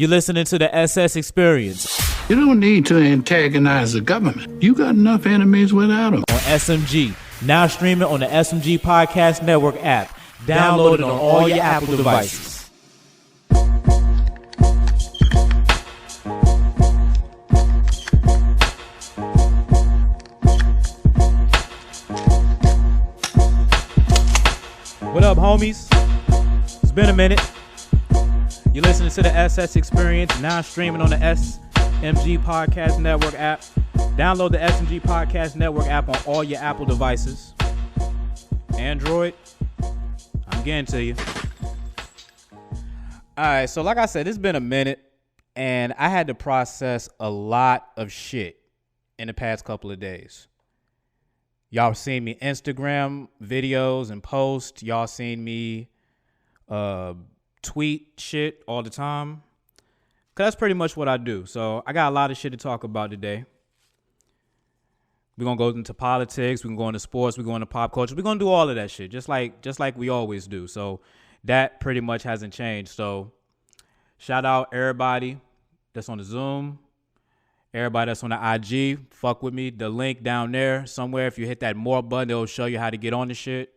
You're listening to the SS Experience. You don't need to antagonize the government. You got enough enemies without them. On SMG. Now streaming on the SMG Podcast Network app. Download it on all your Apple devices. What up, homies? It's been a minute. You're listening to the SS Experience, now streaming on the SMG Podcast Network app. Download the SMG Podcast Network app on all your Apple devices. Android, I'm getting to you. All right, so like I said, it's been a minute, and I had to process a lot of shit in the past couple of days. Y'all seen me Instagram videos and posts. Y'all seen me tweet shit all the time. Cause that's pretty much what I do. So I got a lot of shit to talk about today. We're gonna go into politics, we're gonna go into sports, we're going to pop culture. We're gonna do all of that shit, just like we always do. So that pretty much hasn't changed. So shout out everybody that's on the Zoom, everybody that's on the IG. Fuck with me. The link down there somewhere. If you hit that more button, it'll show you how to get on the shit.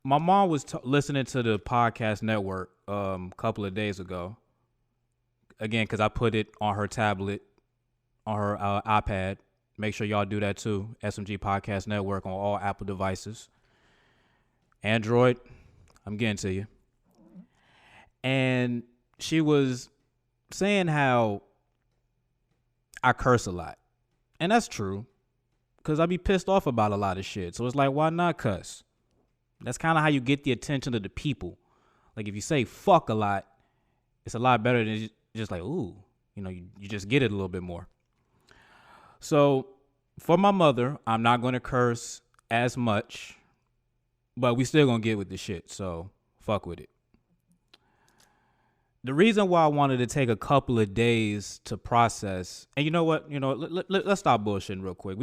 My mom was listening to the podcast network a couple of days ago. Again, because I put it on her tablet, on her iPad. Make sure y'all do that too. SMG Podcast Network on all Apple devices. Android, I'm getting to you. And she was saying how I curse a lot. And that's true. Because I be pissed off about a lot of shit. So it's like, why not cuss? That's kind of how you get the attention of the people. Like if you say fuck a lot, it's a lot better than just like, ooh, you just get it a little bit more. So for my mother, I'm not going to curse as much, but we still going to get with the shit. So fuck with it. The reason why I wanted to take a couple of days to process, and you know what, let's stop bullshitting real quick.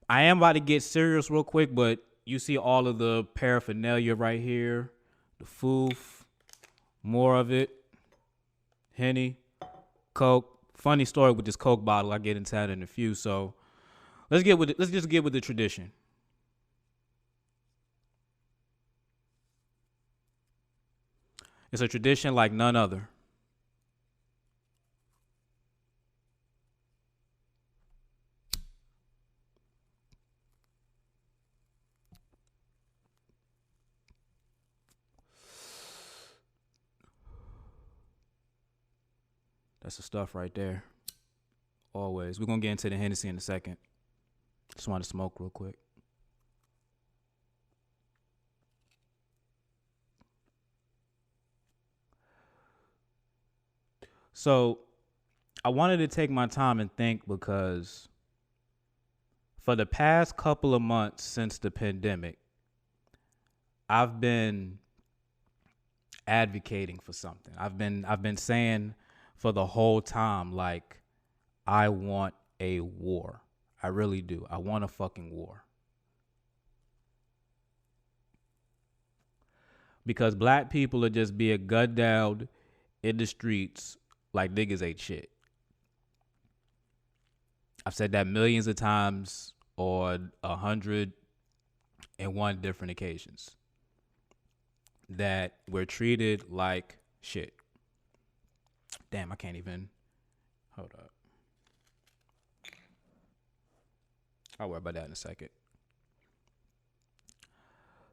I am about to get serious real quick, but you see all of the paraphernalia right here, the foof, more of it, Henny, Coke. Funny story with this Coke bottle. I get into that in a few. So let's just get with the tradition. It's a tradition like none other. That's the stuff right there. Always. We're going to get into the Hennessy in a second. Just want to smoke real quick. So I wanted to take my time and think because for the past couple of months since the pandemic, I've been advocating for something. I've been saying for the whole time, like, I want a war. I really do. I want a fucking war. Because black people are just being gunned down in the streets like niggas ain't shit. I've said that millions of times on 101 different occasions. That we're treated like shit. Damn, I can't even. Hold up. I'll worry about that in a second.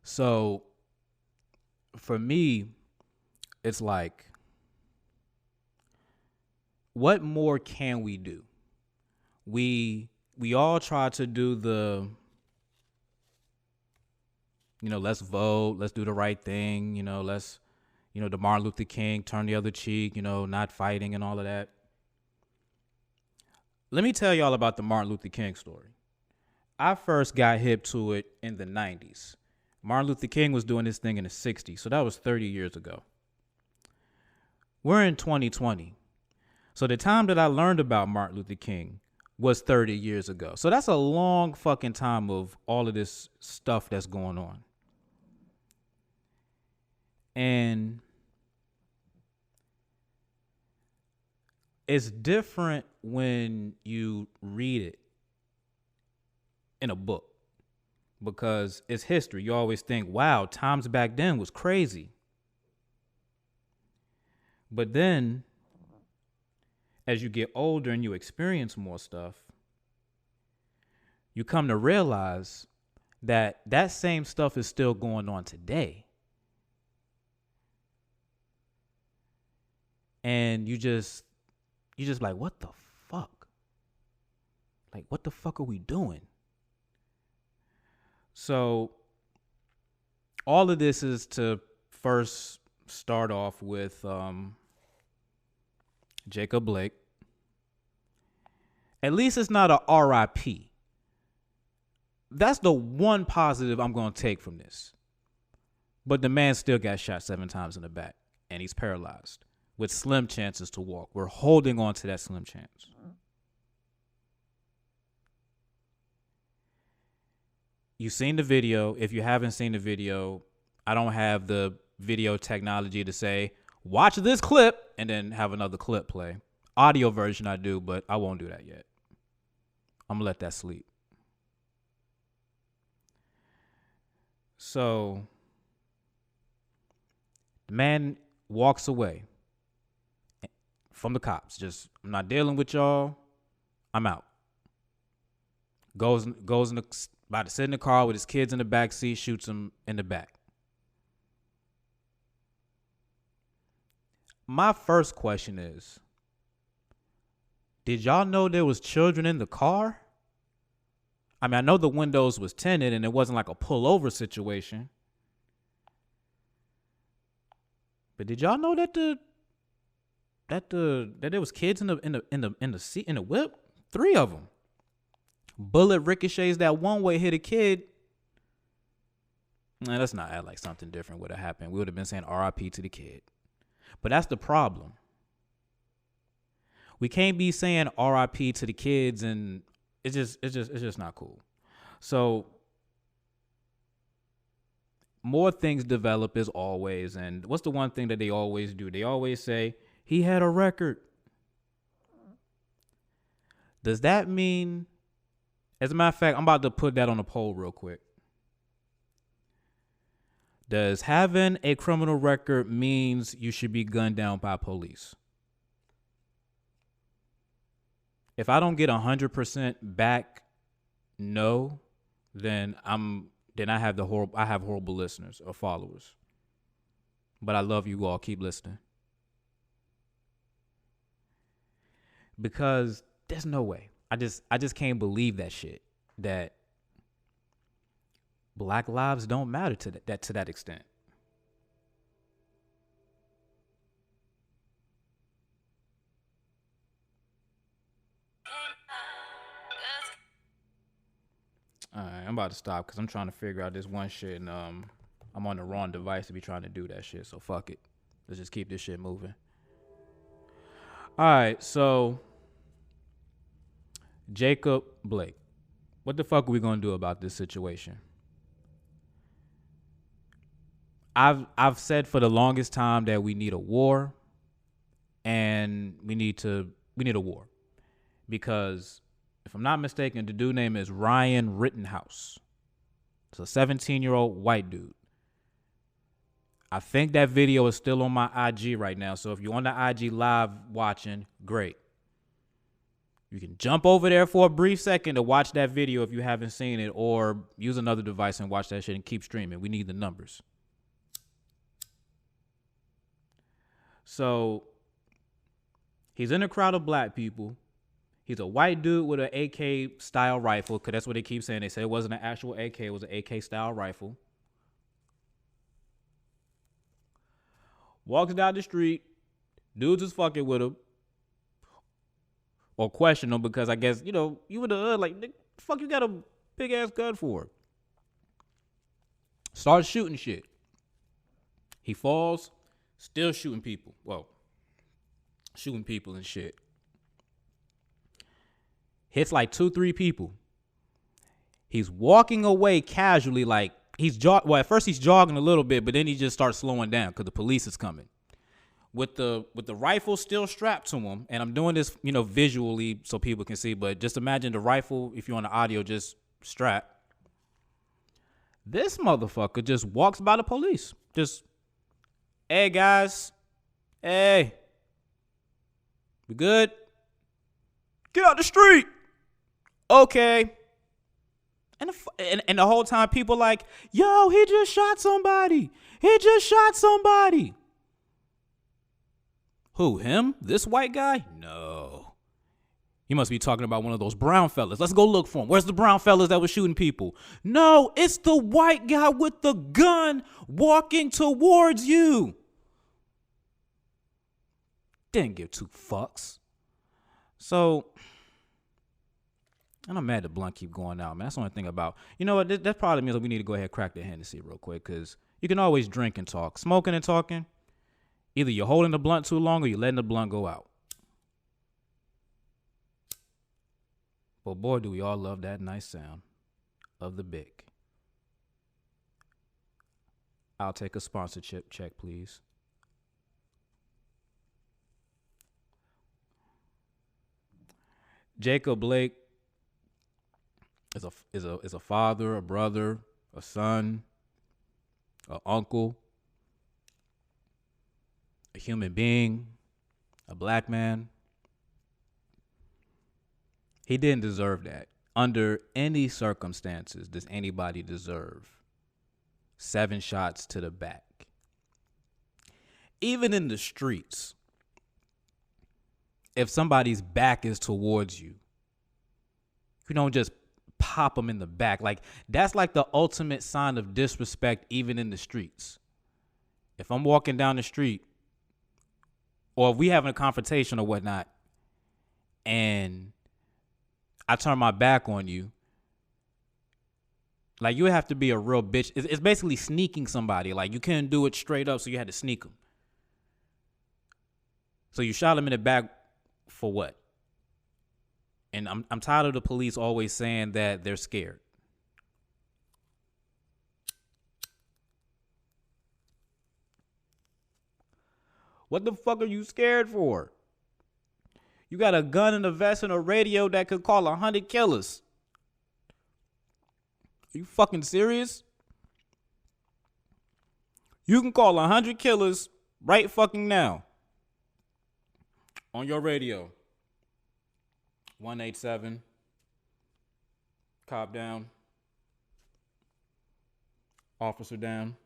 So, for me, it's like, what more can we do? We all try to do the, let's vote, let's do the right thing, let's, the Martin Luther King, turn the other cheek, not fighting and all of that. Let me tell y'all about the Martin Luther King story. I first got hip to it in the 90s. Martin Luther King was doing this thing in the 60s, so that was 30 years ago. We're in 2020. So the time that I learned about Martin Luther King was 30 years ago. So that's a long fucking time of all of this stuff that's going on. And it's different when you read it in a book because it's history. You always think, wow, times back then was crazy. But then as you get older and you experience more stuff, you come to realize that that same stuff is still going on today. And you just like, what the fuck? Like, what the fuck are we doing? So all of this is to first start off with Jacob Blake. At least it's not a RIP. That's the one positive I'm going to take from this. But the man still got shot 7 times in the back, and he's paralyzed with slim chances to walk. We're holding on to that slim chance. You've seen the video. If you haven't seen the video, I don't have the video technology to say, watch this clip, and then have another clip play. Audio version I do, but I won't do that yet. I'm going to let that sleep. So the man walks away from the cops. Just, I'm not dealing with y'all. I'm out. Goes in the, about to sit in the car with his kids in the back seat, shoots him in the back. My first question is, did y'all know there was children in the car? I mean, I know the windows was tinted and it wasn't like a pullover situation. But did y'all know that there was kids in the seat in the whip? 3 of them. Bullet ricochets that one way, hit a kid. Nah, let's not act like something different would have happened. We would have been saying RIP to the kid. But that's the problem. We can't be saying RIP to the kids, and it's just not cool. So more things develop as always. And what's the one thing that they always do? They always say, he had a record. Does that mean, as a matter of fact, I'm about to put that on a poll real quick. Does having a criminal record means you should be gunned down by police? If I don't get 100% back, no, then I have horrible listeners or followers. But I love you all. Keep listening. Because there's no way. I just can't believe that shit. That Black lives don't matter to that extent. All right, I'm about to stop because I'm trying to figure out this one shit, and I'm on the wrong device to be trying to do that shit. So fuck it. Let's just keep this shit moving. All right, so Jacob Blake, what the fuck are we gonna do about this situation? I've said for the longest time that we need a war, and we need a war, because if I'm not mistaken, the dude name is Ryan Rittenhouse. It's a 17-year-old white dude. I think that video is still on my IG right now. So if you're on the IG live watching, great. You can jump over there for a brief second to watch that video if you haven't seen it, or use another device and watch that shit and keep streaming. We need the numbers. So he's in a crowd of black people. He's a white dude with an AK style rifle, because that's what they keep saying. They said it wasn't an actual AK, it was an AK style rifle. Walks down the street. Dudes is fucking with him. Or question him, because I guess, you would have like, the fuck you got a big ass gun for? Starts shooting shit. He falls, still shooting people. Well, shooting people and shit. Hits like 2-3 people. He's walking away casually, like at first he's jogging a little bit, but then he just starts slowing down because the police is coming. with the rifle still strapped to him, and I'm doing this, visually so people can see, but just imagine the rifle, if you're on the audio, just strapped. This motherfucker just walks by the police. Just, hey, guys. Hey. We good? Get out the street. Okay. And the whole time people like, yo, he just shot somebody. He just shot somebody. Who, him? This white guy? No. He must be talking about one of those brown fellas. Let's go look for him. Where's the brown fellas that was shooting people? No, it's the white guy with the gun walking towards you. Didn't give two fucks. So, and I'm mad the blunt keep going out, man. That's the only thing about, you know what, that probably means that we need to go ahead and crack the Hennessy real quick, because you can always drink and talk. Smoking and talking, either you're holding the blunt too long or you're letting the blunt go out. But boy, do we all love that nice sound of the Bic. I'll take a sponsorship check, please. Jacob Blake is a father, a brother, a son, an uncle, a human being, a black man. He didn't deserve that. Under any circumstances does anybody deserve 7 shots to the back. Even in the streets, if somebody's back is towards you, you don't just pop them in the back. Like, that's like the ultimate sign of disrespect, even in the streets. If I'm walking down the street, or if we having a confrontation or whatnot, and I turn my back on you, like, you have to be a real bitch. It's basically sneaking somebody. Like, you couldn't do it straight up, so you had to sneak them. So you shot him in the back for what? And I'm tired of the police always saying that they're scared. What the fuck are you scared for? You got a gun and a vest and a radio that could call 100 killers. Are you fucking serious? You can call 100 killers right fucking now on your radio. 187. Cop down. Officer down.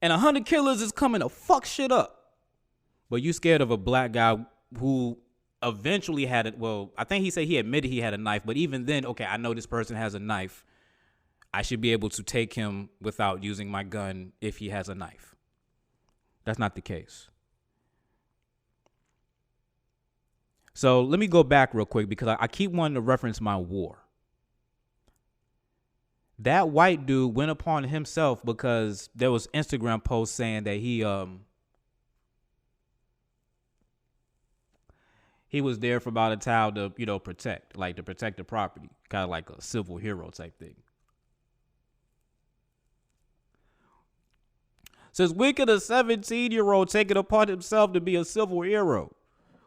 And 100 killers is coming to fuck shit up. But you scared of a black guy who eventually had it. Well, I think he said he admitted he had a knife. But even then, okay, I know this person has a knife. I should be able to take him without using my gun if he has a knife. That's not the case. So let me go back real quick, because I keep wanting to reference my war. That white dude went upon himself because there was Instagram posts saying that he was there for about a child to, protect the property, kind of like a civil hero type thing. Says, when could a 17-year-old take it upon himself to be a civil hero,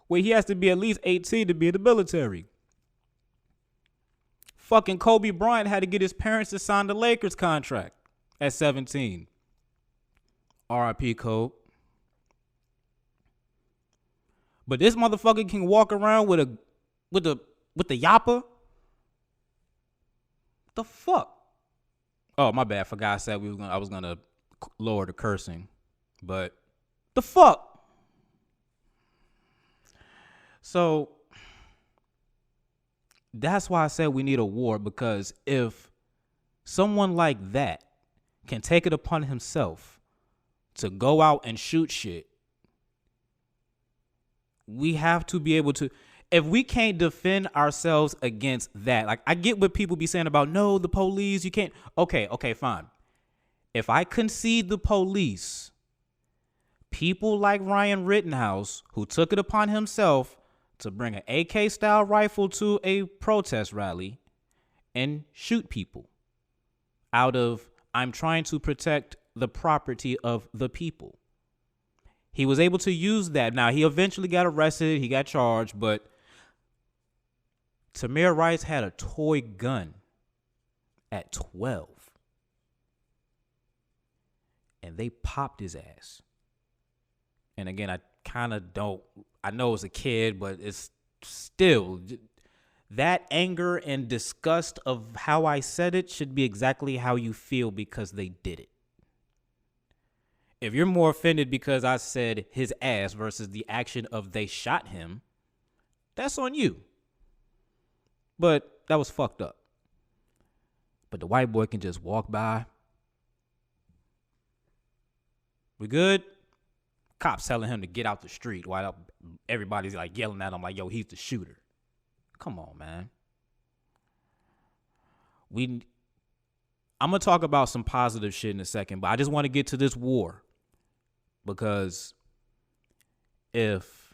where he has to be at least 18 to be in the military? Fucking Kobe Bryant had to get his parents to sign the Lakers contract at 17. R.I.P. Kobe. But this motherfucker can walk around with the yapper. The fuck? Oh, my bad. Forgot I said I was gonna lower the cursing, but the fuck. So that's why I said we need a war, because if someone like that can take it upon himself to go out and shoot shit, we have to be able to. If we can't defend ourselves against that, like, I get what people be saying about, no, the police, you can't. Okay, fine. If I concede the police, people like Ryan Rittenhouse, who took it upon himself to bring an AK style rifle to a protest rally and shoot people out of, I'm trying to protect the property of the people. He was able to use that. Now, he eventually got arrested. He got charged. But Tamir Rice had a toy gun at 12. And they popped his ass. And again, I kind of don't, I know as a kid, but it's still, that anger and disgust of how I said it should be exactly how you feel because they did it. If you're more offended because I said his ass versus the action of they shot him, that's on you. But that was fucked up. But the white boy can just walk by. We good? Cops telling him to get out the street while everybody's like yelling at him like, yo, he's the shooter. Come on, man. I'm going to talk about some positive shit in a second, but I just want to get to this war. Because if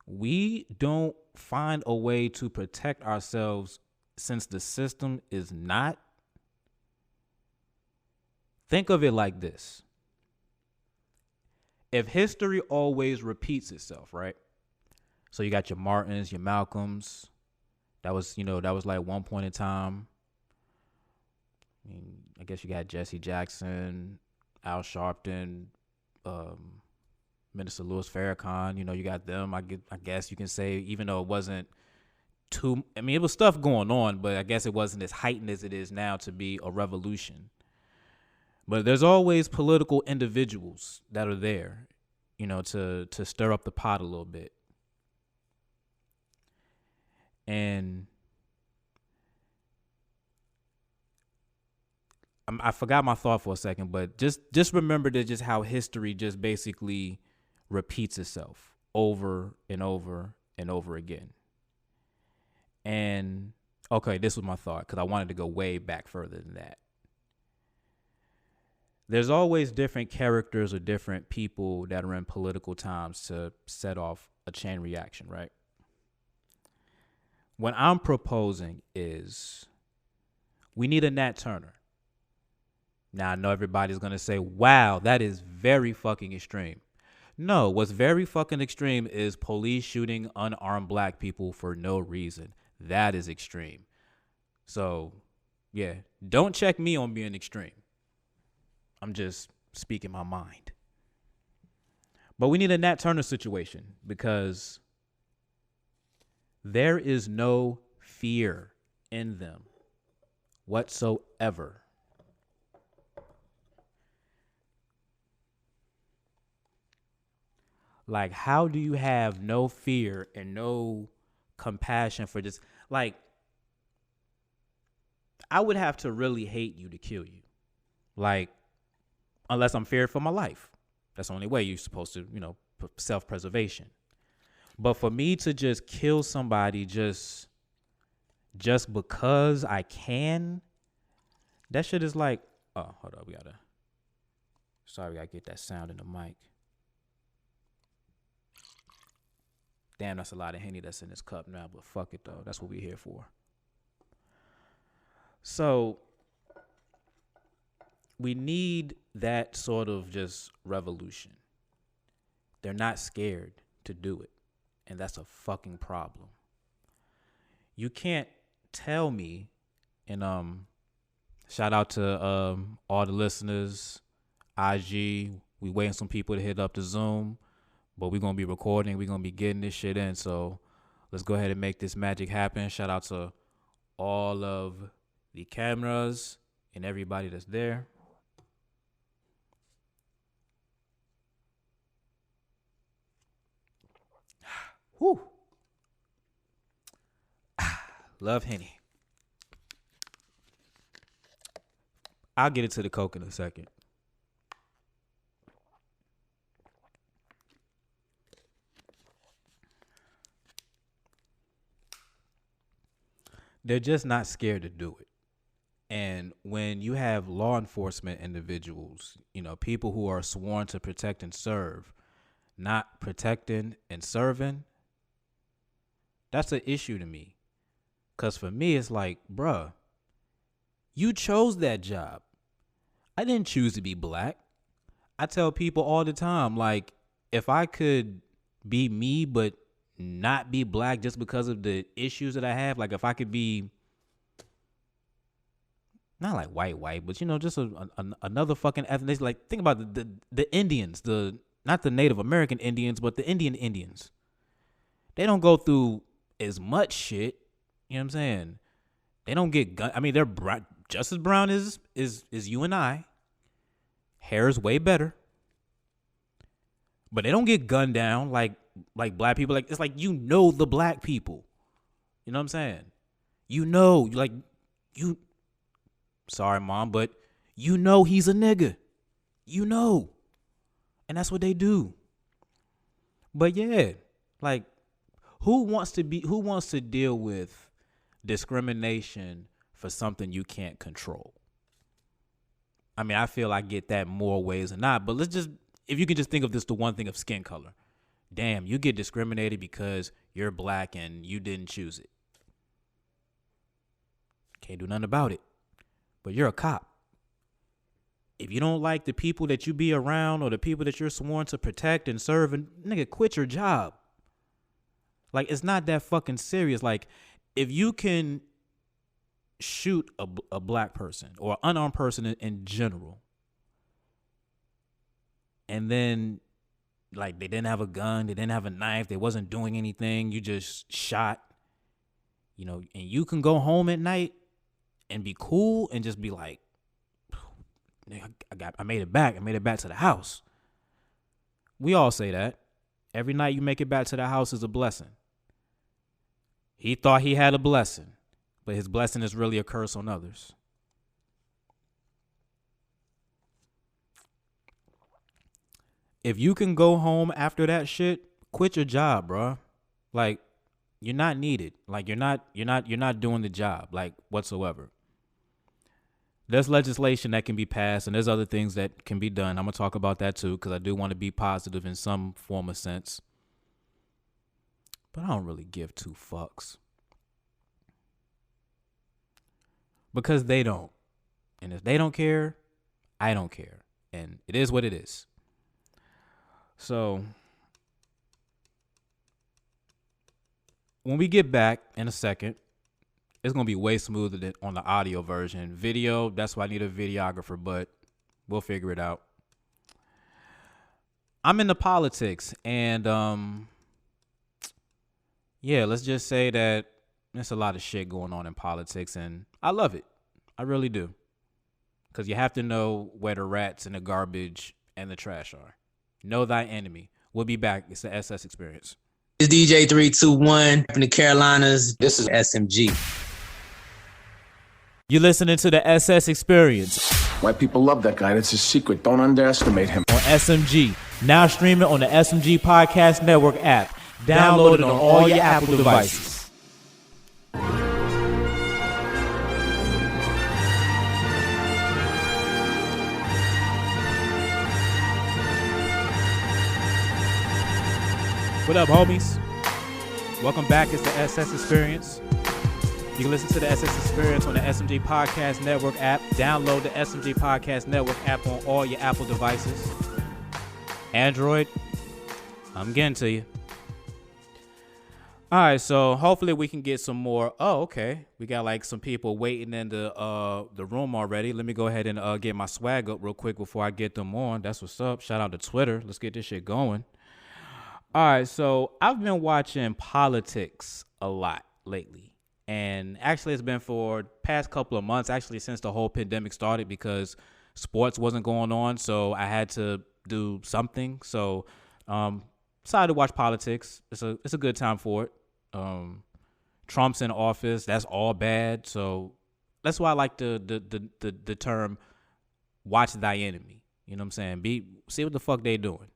we don't find a way to protect ourselves since the system is not, think of it like this. If history always repeats itself, right? So you got your Martins, your Malcolms. That was like one point in time. I guess you got Jesse Jackson, Al Sharpton, Minister Louis Farrakhan. You got them. I guess you can say, even though it wasn't too, it was stuff going on, but I guess it wasn't as heightened as it is now to be a revolution. But there's always political individuals that are there, to stir up the pot a little bit. And I forgot my thought for a second, but just remember that just how history just basically repeats itself over and over and over again. And okay, this was my thought because I wanted to go way back further than that. There's always different characters or different people that are in political times to set off a chain reaction, right? What I'm proposing is we need a Nat Turner. Now, I know everybody's going to say, wow, that is very fucking extreme. No, what's very fucking extreme is police shooting unarmed black people for no reason. That is extreme. So, yeah, don't check me on being extreme. I'm just speaking my mind. But we need a Nat Turner situation because there is no fear in them whatsoever. Like, how do you have no fear and no compassion for just, like, I would have to really hate you to kill you. Like, unless I'm feared for my life. That's the only way you're supposed to, self-preservation. But for me to just kill somebody just because I can, that shit is like, oh, hold up, we gotta get that sound in the mic. Damn, that's a lot of Henny that's in this cup now, but fuck it though. That's what we're here for. So we need that sort of just revolution. They're not scared to do it. And that's a fucking problem. You can't tell me, and shout out to all the listeners, IG, we waiting some people to hit up the Zoom, but we're going to be recording, we're going to be getting this shit in, so let's go ahead and make this magic happen. Shout out to all of the cameras and everybody that's there. Whew. Love Henny. I'll get into the Coke in a second. They're just not scared to do it. And when you have law enforcement individuals, people who are sworn to protect and serve, not protecting and serving, that's an issue to me. Because for me, it's like, bruh, you chose that job. I didn't choose to be black. I tell people all the time, like, if I could be me but not be black just because of the issues that I have, like if I could be not like white, but just another fucking ethnicity. Like think about the Indians, not the Native American Indians, but the Indians. They don't go through as much shit. You know what I'm saying? They don't get gun. I mean, they're just as brown as you and I. Hair is way better, but they don't get gunned down like black people. Like it's like the black people. You know what I'm saying? Sorry, mom, but he's a nigga. And that's what they do. But yeah, like who wants to deal with discrimination for something you can't control? I mean, I feel I get that more ways than not, but if you can just think of this, the one thing of skin color. Damn, you get discriminated because you're black and you didn't choose it. Can't do nothing about it. But you're a cop. If you don't like the people that you be around or the people that you're sworn to protect and serve, and nigga, quit your job. Like, it's not that fucking serious. Like, if you can shoot a black person or an unarmed person in general, and then, like, they didn't have a gun, they didn't have a knife, they wasn't doing anything, you just shot, and you can go home at night and be cool and just be like, I made it back to the house. We all say that. Every night you make it back to the house is a blessing. He thought he had a blessing, but his blessing is really a curse on others. If you can go home after that shit, quit your job, bro. Like, you're not needed. Like, you're not doing the job, like, whatsoever. There's legislation that can be passed, and there's other things that can be done. I'm going to talk about that too, because I do want to be positive in some form of sense. But I don't really give two fucks. Because they don't. And if they don't care, I don't care. And it is what it is. So, when we get back in a second, it's going to be way smoother than on the audio version. Video, that's why I need a videographer, but we'll figure it out. I'm into politics, and yeah, let's just say that there's a lot of shit going on in politics, and I love it. I really do. Because you have to know where the rats and the garbage and the trash are. Know thy enemy. We'll be back. It's the SS Experience. It's DJ 321 from the Carolinas. This is SMG. You're listening to the SS Experience. White people love that guy. That's his secret. Don't underestimate him. On SMG. Now streaming on the SMG Podcast Network app. Download it on all your Apple devices. What up, homies? Welcome back. It's the SS Experience. You can listen to the SS Experience on the SMG Podcast Network app. Download the SMG Podcast Network app on all your Apple devices. Android, I'm getting to you. All right, so hopefully we can get some more. Oh, okay. We got like some people waiting in the room already. Let me go ahead and get my swag up real quick before I get them on. That's what's up. Shout out to Twitter. Let's get this shit going. All right, so I've been watching politics a lot lately. And actually, it's been for the past couple of months, actually, since the whole pandemic started, because sports wasn't going on. So I had to do something. So decided to watch politics. It's a good time for it. Trump's in office. That's all bad. So that's why I like the term watch thy enemy. You know what I'm saying? See what the fuck they doing.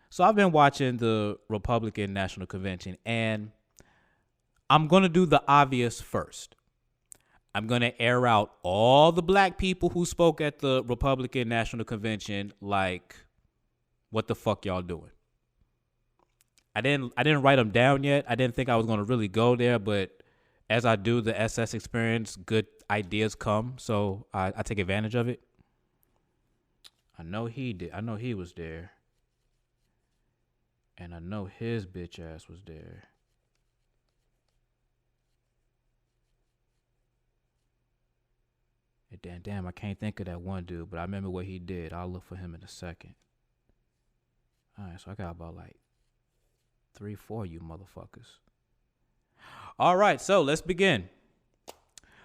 So I've been watching the Republican National Convention, and I'm going to do the obvious first. I'm going to air out all the black people who spoke at the Republican National Convention like, what the fuck y'all doing? I didn't write them down yet. I didn't think I was going to really go there, but as I do the SS Experience, good ideas come, so I take advantage of it. I know he did. I know he was there. And I know his bitch ass was there. And damn, I can't think of that one dude, but I remember what he did. I'll look for him in a second. All right, so I got about like 3-4 you motherfuckers. All right, so let's begin.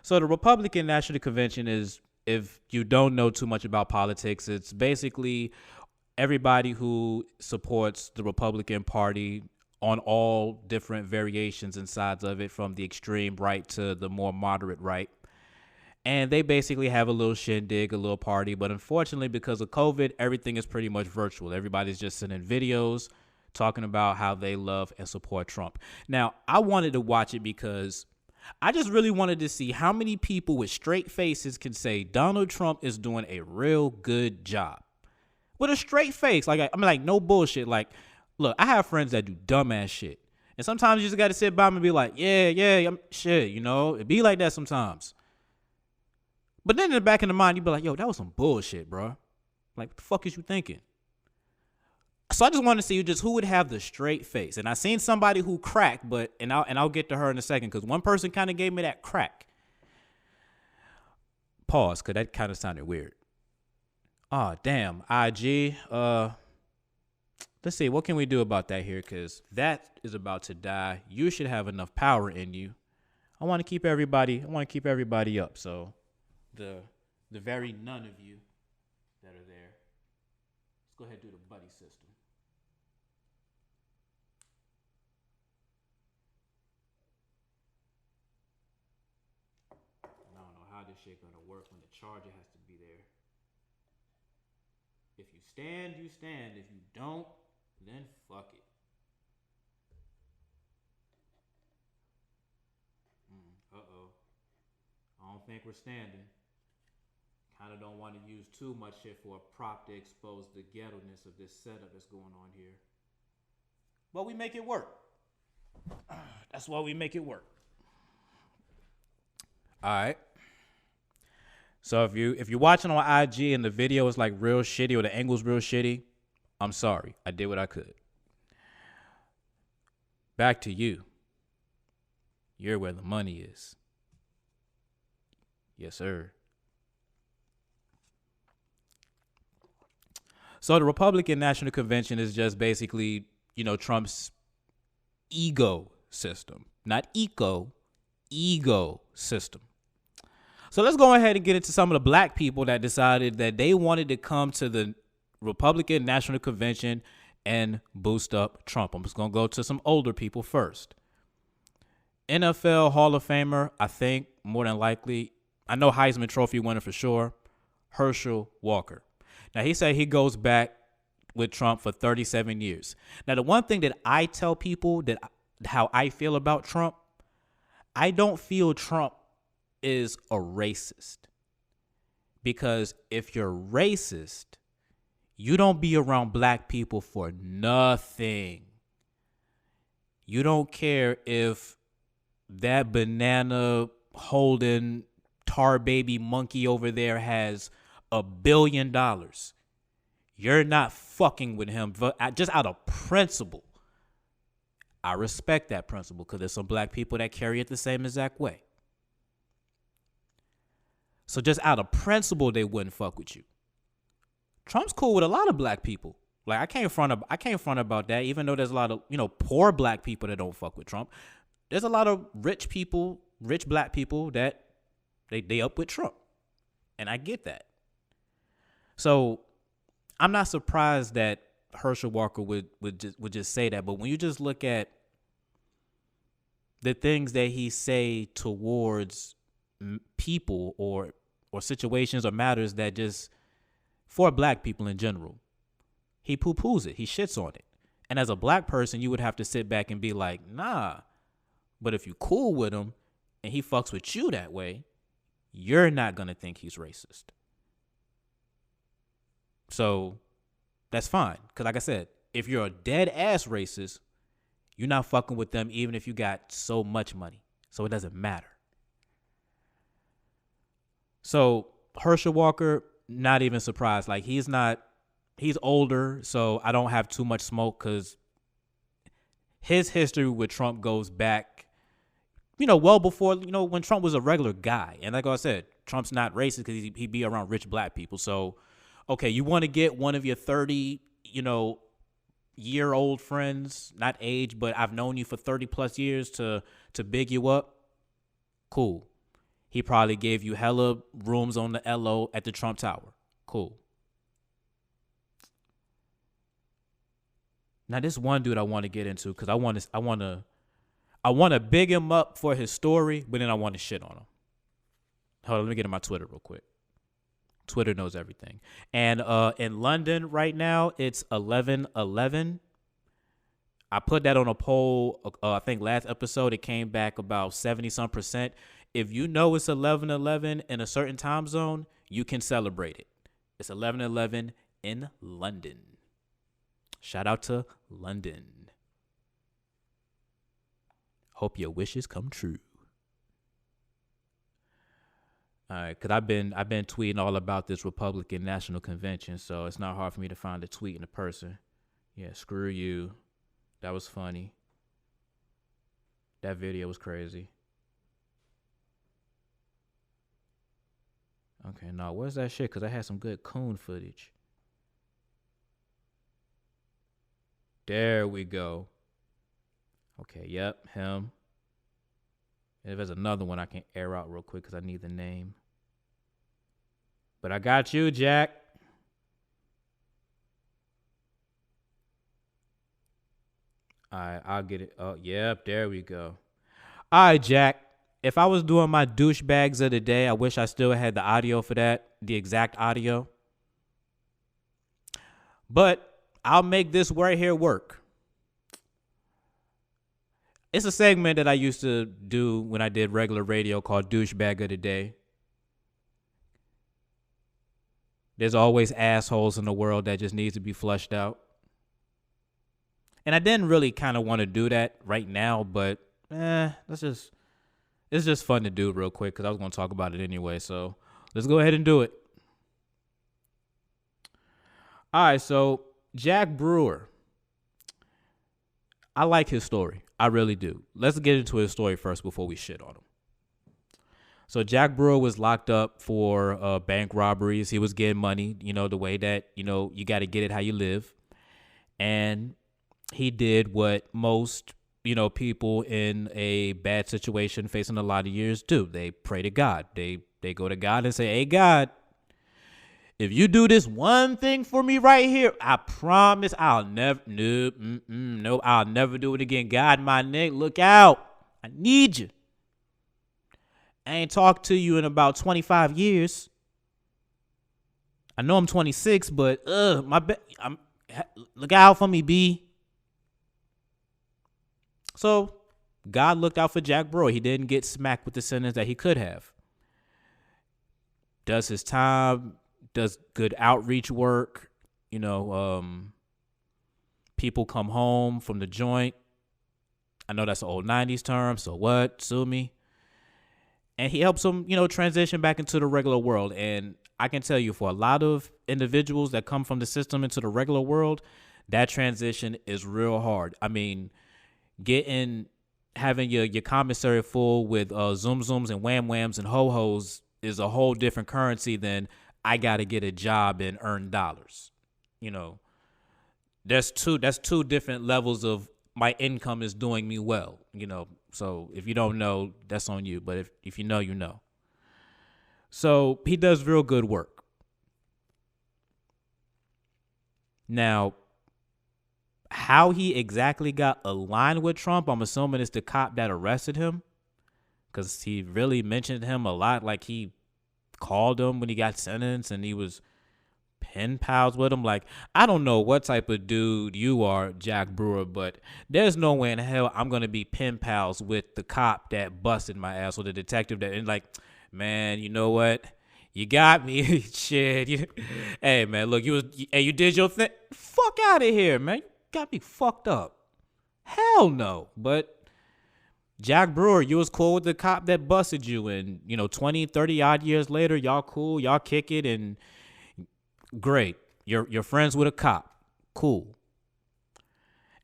So the Republican National Convention is, if you don't know too much about politics, it's basically everybody who supports the Republican Party on all different variations and sides of it, from the extreme right to the more moderate right. And they basically have a little shindig, a little party. But unfortunately, because of COVID, everything is pretty much virtual. Everybody's just sending videos talking about how they love and support Trump. Now, I wanted to watch it because I just really wanted to see how many people with straight faces can say Donald Trump is doing a real good job. With a straight face. Like, I mean, like, no bullshit. Like, look, I have friends that do dumbass shit. And sometimes you just got to sit by them and be like, yeah, shit, you know? It be like that sometimes. But then in the back of the mind, you be like, yo, that was some bullshit, bro. Like, what the fuck is you thinking? So I just wanted to see just who would have the straight face. And I seen somebody who cracked, but I'll get to her in a second, because one person kind of gave me that crack. Pause, because that kind of sounded weird. Oh, damn. IG. Let's see. What can we do about that here? Because that is about to die. You should have enough power in you. I want to keep everybody up. So the very none of you that are there, let's go ahead and do the buddy system. And I don't know how this shit gonna work when the charger has to be there. If you stand, you stand. If you don't, then fuck it. Uh-oh. I don't think we're standing. Kind of don't want to use too much shit for a prop to expose the ghetto-ness of this setup that's going on here. But we make it work. That's why we make it work. All right. So if you're watching on IG and the video is like real shitty or the angle's real shitty, I'm sorry. I did what I could. Back to you. You're where the money is. Yes, sir. So the Republican National Convention is just basically, Trump's ego system. Not ego system. So let's go ahead and get into some of the black people that decided that they wanted to come to the Republican National Convention and boost up Trump. I'm just going to go to some older people first. NFL Hall of Famer, I think, more than likely, I know Heisman Trophy winner for sure, Herschel Walker. Now, he said he goes back with Trump for 37 years. Now, the one thing that I tell people that how I feel about Trump, I don't feel Trump is a racist. Because if you're racist, you don't be around black people for nothing. You don't care if that banana holding tar baby monkey over there has $1 billion. You're not fucking with him just out of principle. I respect that principle because there's some black people that carry it the same exact way. So just out of principle, they wouldn't fuck with you. Trump's cool with a lot of black people. Like I can't front about that, even though there's a lot of, poor black people that don't fuck with Trump. There's a lot of rich black people that they up with Trump. And I get that. So I'm not surprised that Herschel Walker would just say that. But when you just look at the things that he say towards people or situations or matters that just for black people in general, he poo-poos it. He shits on it. And as a black person, you would have to sit back and be like, nah. But if you cool with him and he fucks with you that way, you're not going to think he's racist. So that's fine. Because like I said, if you're a dead ass racist, you're not fucking with them even if you got so much money. So it doesn't matter. So Herschel Walker, not even surprised. Like he's older, so I don't have too much smoke because his history with Trump goes back, well before, when Trump was a regular guy. And like I said, Trump's not racist because he be around rich black people. So, okay, you want to get one of your 30, year old friends, not age, but I've known you for 30 plus years to big you up. Cool. He probably gave you hella rooms on the LO at the Trump Tower. Cool. Now this one dude I want to get into because I want to big him up for his story, but then I want to shit on him. Hold on, let me get in my Twitter real quick. Twitter knows everything. And in London right now, it's 11:11. I put that on a poll. I think last episode it came back about 70-some%. If you know it's 11:11 in a certain time zone, you can celebrate it. It's 11:11 in London. Shout out to London. Hope your wishes come true. All right, because I've been tweeting all about this Republican National Convention, so it's not hard for me to find a tweet in a person. Yeah, screw you. That was funny. That video was crazy. Okay, now where's that shit? Because I had some good coon footage. There we go. Okay, yep, him. If there's another one I can air out real quick because I need the name. But I got you, Jack. All right, I'll get it. Oh, yep, there we go. All right, Jack. If I was doing my douchebags of the day, I wish I still had the audio for that, the exact audio. But I'll make this right here work. It's a segment that I used to do when I did regular radio called Douchebag of the Day. There's always assholes in the world that just needs to be flushed out. And I didn't really kind of want to do that right now, but it's just fun to do real quick because I was going to talk about it anyway. So let's go ahead and do it. All right, so Jack Brewer. I like his story. I really do. Let's get into his story first before we shit on him. So Jack Brewer was locked up for bank robberies. He was getting money, the way that, you got to get it how you live. And he did what most, people in a bad situation facing a lot of years do. They pray to God. They go to God and say, hey, God, if you do this one thing for me right here, I promise I'll never, no, I'll never do it again. God, my nigga, look out. I need you. I ain't talked to you in about 25 years. I know I'm 26, but look out for me, B. So God looked out for Jack Brewer. He didn't get smacked with the sentence that he could have. Does his time, does good outreach work. People come home from the joint. I know that's an old 90s term, so what? Sue me. And he helps them, transition back into the regular world. And I can tell you, for a lot of individuals that come from the system into the regular world, that transition is real hard. I mean, having your commissary full with zoom zooms and wham whams and ho hos is a whole different currency than I got to get a job and earn dollars. That's two different levels of my income is doing me well. So if you don't know, that's on you. But if you know, you know. So he does real good work. Now, how he exactly got aligned with Trump, I'm assuming it's the cop that arrested him, because he really mentioned him a lot. Like, he called him when he got sentenced and he was pen pals with him. Like, I don't know what type of dude you are, Jack Brewer, but there's no way in hell I'm going to be pen pals with the cop that busted my ass or the detective that, and like, man, you know what? You got me. Shit. Hey, man, look, you did your thing. Fuck out of here, man. You got me fucked up. Hell no. But Jack Brewer, you was cool with the cop that busted you, and 20, 30 odd years later, y'all cool, y'all kick it, and great. You're friends with a cop. Cool.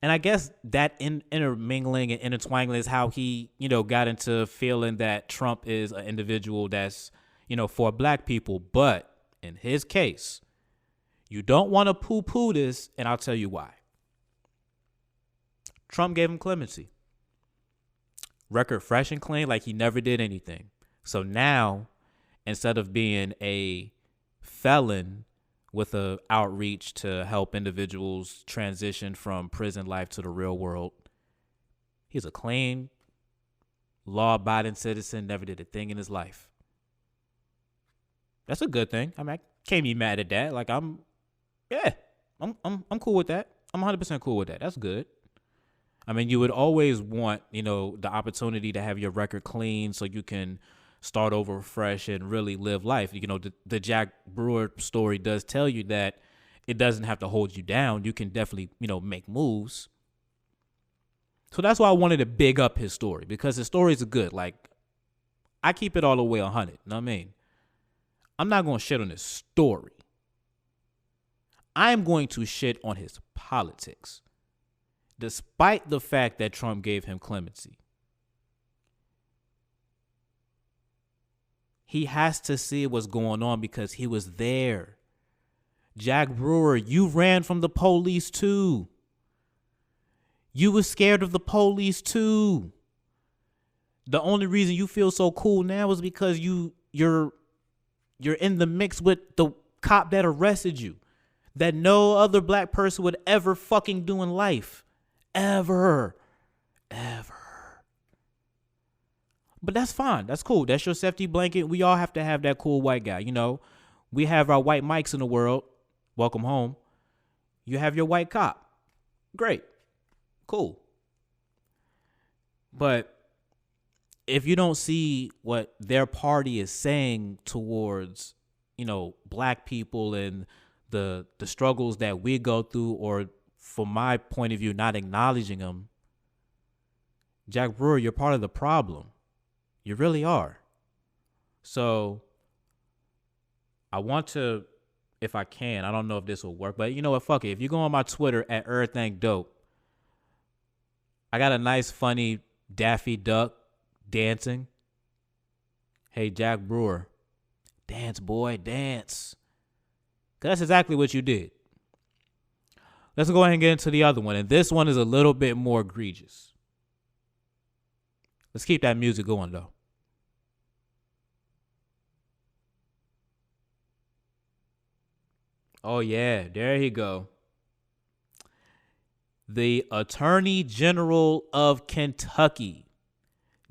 And I guess that intermingling and intertwining is how he, got into feeling that Trump is an individual that's, for black people. But in his case, you don't want to poo-poo this, and I'll tell you why. Trump gave him clemency. Record fresh and clean, like he never did anything. So now, instead of being a felon with a outreach to help individuals transition from prison life to the real world, he's a clean, law-abiding citizen, never did a thing in his life. That's a good thing. I mean, I can't be mad at that. Like, I'm cool with that. I'm 100% cool with that. That's good. I mean, you would always want, the opportunity to have your record clean so you can start over fresh and really live life. The Jack Brewer story does tell you that it doesn't have to hold you down. You can definitely, make moves. So that's why I wanted to big up his story, because his stories are good. Like, I keep it all the way 100. You know what I mean? I'm not going to shit on his story. I'm going to shit on his politics, despite the fact that Trump gave him clemency. He has to see what's going on because he was there. Jack Brewer, you ran from the police too. You were scared of the police too. The only reason you feel so cool now is because you're in the mix with the cop that arrested you, that no other black person would ever fucking do in life. Ever. But that's fine. That's cool. That's your safety blanket. We all have to have that cool white guy. We have our white mics in the world. Welcome home. You have your white cop. Great. Cool. But if you don't see what their party is saying towards, black people and the struggles that we go through, or from my point of view, not acknowledging them, Jack Brewer, you're part of the problem. You really are. So I want to, if I can, I don't know if this will work, but you know what? Fuck it. If you go on my Twitter at Everything Dope, I got a nice, funny Daffy Duck dancing. Hey, Jack Brewer, dance, boy, dance. 'Cause that's exactly what you did. Let's go ahead and get into the other one. And this one is a little bit more egregious. Let's keep that music going, though. Oh, yeah. There you go. The Attorney General of Kentucky,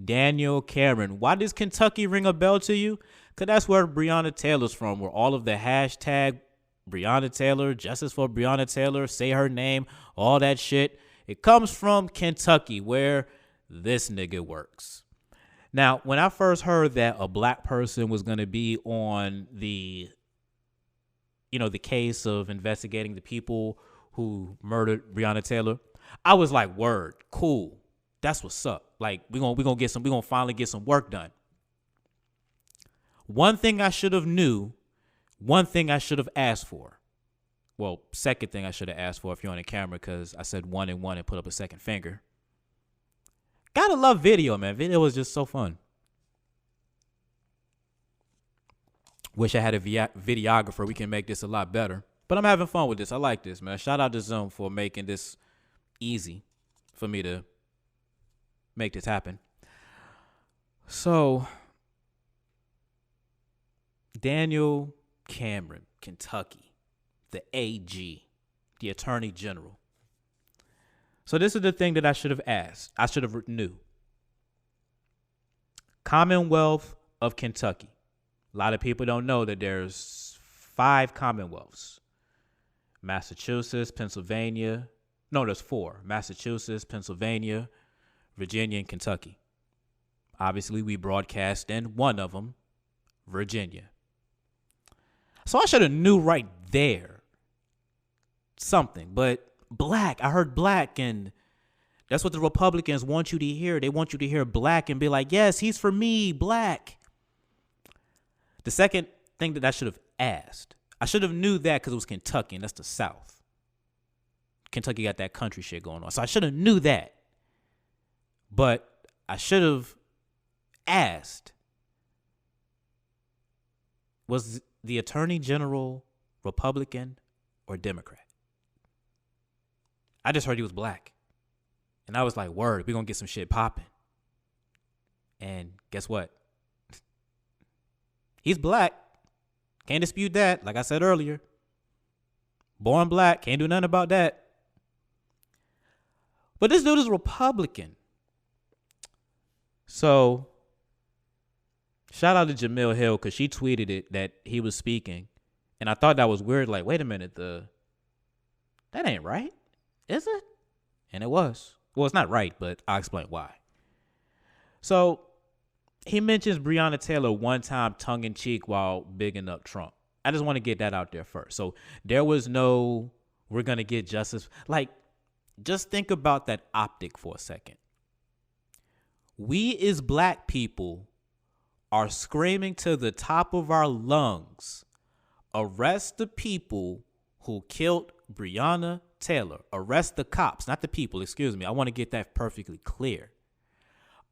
Daniel Cameron. Why does Kentucky ring a bell to you? Because that's where Breonna Taylor's from, where all of the hashtag Breonna Taylor, justice for Breonna Taylor, say her name, all that shit. It comes from Kentucky, where this nigga works. Now, when I first heard that a black person was going to be on the case of investigating the people who murdered Breonna Taylor, I was like, word, cool. That's what's up. Like, we're gonna finally get some work done. One thing I should have knew, one thing I should have asked for. Well, second thing I should have asked for if you're on the camera, because I said 1 and 1 and put up a second finger. Gotta love video, man. Video was just so fun. Wish I had a videographer. We can make this a lot better. But I'm having fun with this. I like this, man. Shout out to Zoom for making this easy for me to make this happen. So, Daniel Cameron, Kentucky, the AG, the Attorney General. So this is the thing that I should have asked. I should have knew. Commonwealth of Kentucky. A lot of people don't know that there's 5 commonwealths. Massachusetts, Pennsylvania. No, there's 4. Massachusetts, Pennsylvania, Virginia, and Kentucky. Obviously, we broadcast in one of them, Virginia. So I should have knew right there something. But black, I heard black, and that's what the Republicans want you to hear. They want you to hear black and be like, yes, he's for me, black. The second thing that I should have asked, I should have knew that because it was Kentucky, and that's the South. Kentucky got that country shit going on. So I should have knew that. But I should have asked, was the Attorney General Republican or Democrat? I just heard he was black. And I was like, word, we're going to get some shit popping. And guess what? He's black. Can't dispute that. Like I said earlier. Born black. Can't do nothing about that. But this dude is Republican. So, shout out to Jamil Hill because she tweeted it that he was speaking. And I thought that was weird. Like, wait a minute. That ain't right. Is it? And it was. Well, it's not right, but I'll explain why. So, he mentions Breonna Taylor one time tongue-in-cheek while bigging up Trump. I just want to get that out there first. So, there was no, we're going to get justice. Like, just think about that optic for a second. We as black people are screaming to the top of our lungs, arrest the people who killed Breonna Taylor. Arrest the cops, not the people, excuse me. I want to get that perfectly clear.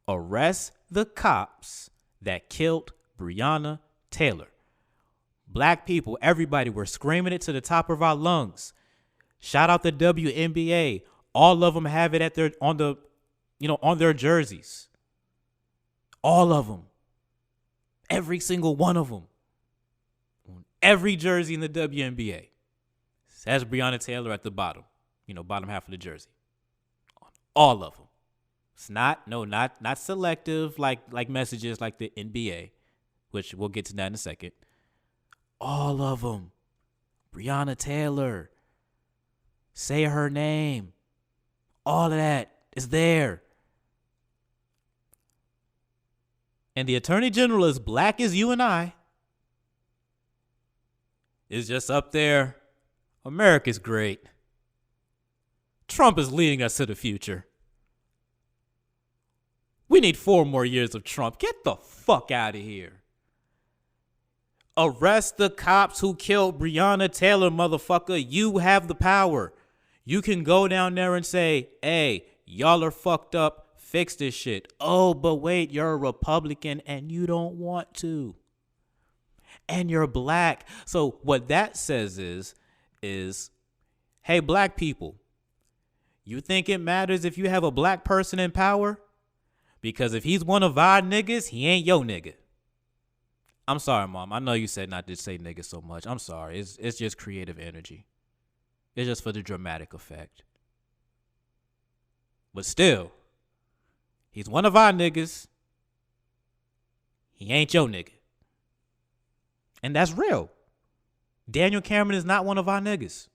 Arrest the cops that killed Breonna Taylor. Black people, everybody, we're screaming it to the top of our lungs. Shout out the WNBA. All of them have it on their jerseys. All of them. Every single one of them. On every jersey in the WNBA. Says Breonna Taylor at the bottom. Bottom half of the jersey. On all of them. It's not selective like messages like the NBA, which we'll get to that in a second. All of them. Breonna Taylor. Say her name. All of that is there. And the Attorney General, as black as you and I, is just up there. America's great. Trump is leading us to the future. We need 4 more years of Trump. Get the fuck out of here. Arrest the cops who killed Breonna Taylor, motherfucker. You have the power. You can go down there and say, hey, y'all are fucked up. Fix this shit. Oh, but wait, you're a Republican and you don't want to. And you're black. So what that says is, hey, black people, you think it matters if you have a black person in power? Because if he's one of our niggas, he ain't your nigga. I'm sorry, Mom. I know you said not to say nigga so much. I'm sorry. It's just creative energy. It's just for the dramatic effect. But still, he's one of our niggas. He ain't your nigga. And that's real. Daniel Cameron is not one of our niggas.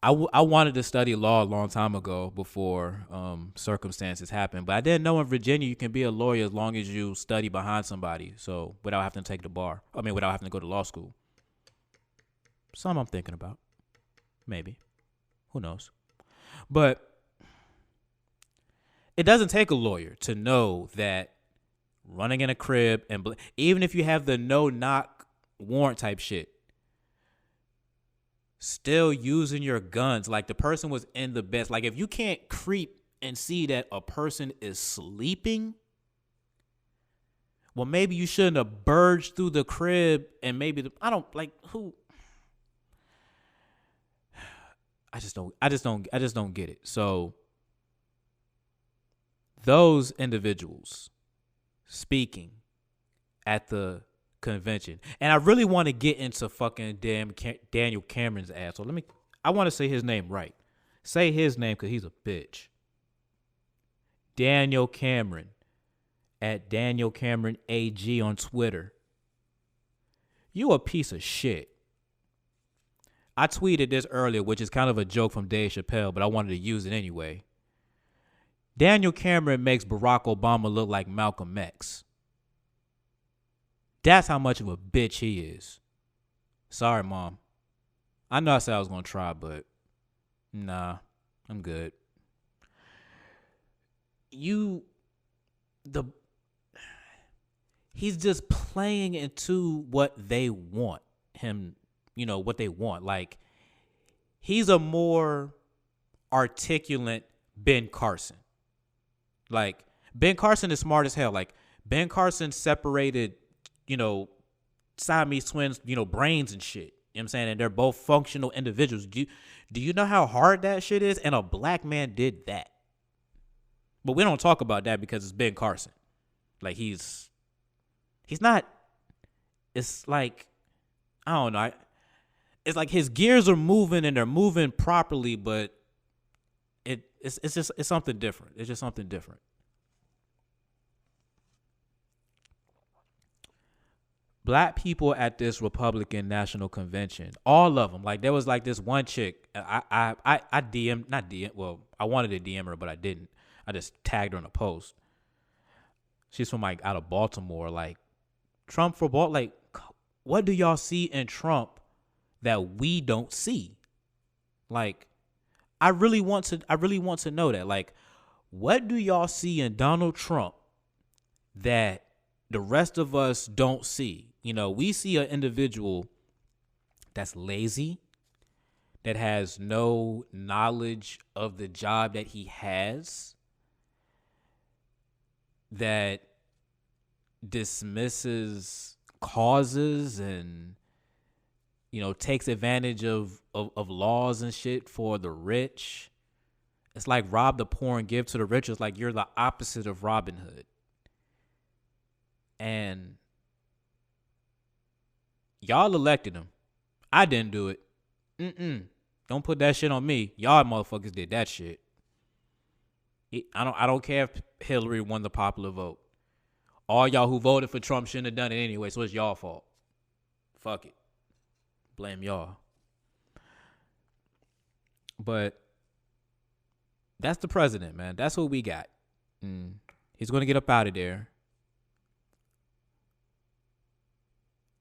I wanted to study law a long time ago before circumstances happened, but I didn't know in Virginia you can be a lawyer as long as you study behind somebody. So without having to take the bar. Without having to go to law school. Some I'm thinking about. Maybe. Who knows? But it doesn't take a lawyer to know that running in a crib, and even if you have the no-knock warrant type shit, still using your guns, like the person was in the bed. Like if you can't creep and see that a person is sleeping, well, maybe you shouldn't have burged through the crib and maybe I just don't get it. So those individuals speaking at the convention, and I really want to get into fucking damn Daniel Cameron's ass. So I want to say his name right. Say his name because he's a bitch. Daniel Cameron at Daniel Cameron AG on Twitter. You a piece of shit. I tweeted this earlier, which is kind of a joke from Dave Chappelle, but I wanted to use it anyway. Daniel Cameron makes Barack Obama look like Malcolm X. That's how much of a bitch he is. Sorry, Mom. I know I said I was going to try, but nah, I'm good. He's just playing into what they want him, what they want. Like, he's a more articulate Ben Carson. Like, Ben Carson is smart as hell. Like, Ben Carson separated, Siamese twins, brains and shit. You know what I'm saying? And they're both functional individuals. Do you know how hard that shit is? And a black man did that. But we don't talk about that because it's Ben Carson. Like, he's not, it's like, I don't know. It's like his gears are moving and they're moving properly, but it's something different. It's just something different. Black people at this Republican National Convention, all of them, like there was like this one chick, I wanted to DM her, but I didn't. I just tagged her in a post. She's from like out of Baltimore. Like, Trump for Baltimore. Like, what do y'all see in Trump that we don't see? Like, I really want to know that. Like, what do y'all see in Donald Trump that the rest of us don't see? We see an individual that's lazy, that has no knowledge of the job that he has, that dismisses causes and, takes advantage of laws and shit for the rich. It's like rob the poor and give to the rich. It's like you're the opposite of Robin Hood. And y'all elected him. I didn't do it. Don't put that shit on me. Y'all motherfuckers did that shit. I don't care if Hillary won the popular vote. All y'all who voted for Trump shouldn't have done it anyway, so it's y'all fault. Fuck it. Blame y'all. But that's the president, man. That's what we got. He's going to get up out of there.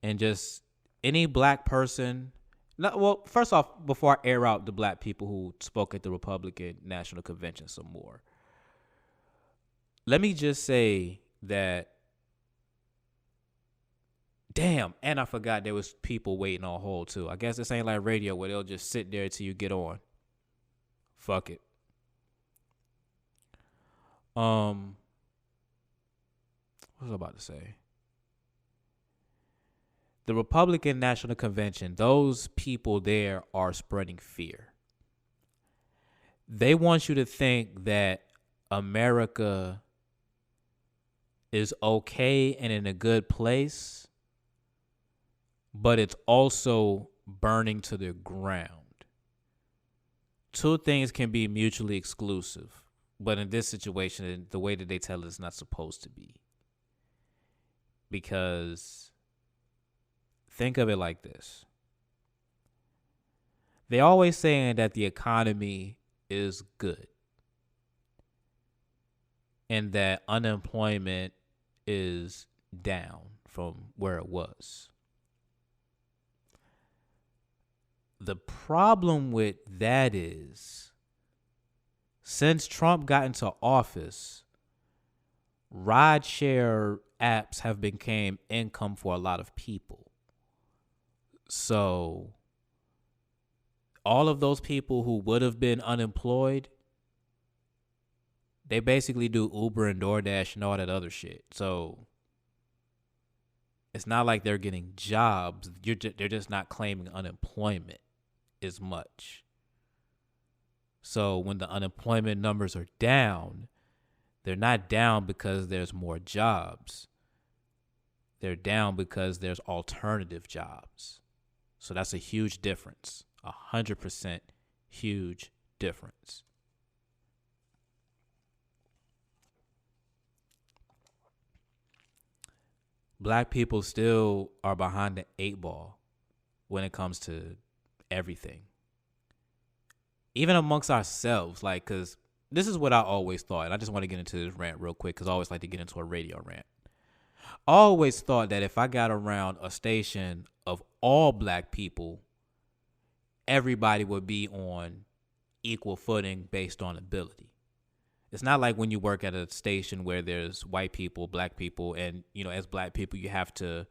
And just any black person. Well, first off, before I air out the black people who spoke at the Republican National Convention some more, let me just say that, damn, and I forgot there was people waiting on hold too. I guess this ain't like radio where they'll just sit there till you get on. Fuck it. What was I about to say? The Republican National Convention, those people there are spreading fear. They want you to think that America is okay and in a good place, but it's also burning to the ground. Two things can be mutually exclusive, but in this situation, the way that they tell it is not supposed to be. Because think of it like this. They always saying that the economy is good and that unemployment is down from where it was. The problem with that is, since Trump got into office, rideshare apps have become income for a lot of people. So all of those people who would have been unemployed, they basically do Uber and DoorDash and all that other shit. So it's not like they're getting jobs. They're just not claiming unemployment as much. So when the unemployment numbers are down, they're not down because there's more jobs. They're down because there's alternative jobs. So that's a huge difference. 100% huge difference. Black people still are behind the 8 ball when it comes to everything. Even amongst ourselves, like, because this is what I always thought. And I just want to get into this rant real quick because I always like to get into a radio rant. I always thought that if I got around a station of all black people, everybody would be on equal footing based on ability. It's not like when you work at a station where there's white people, black people, and, as black people, you have to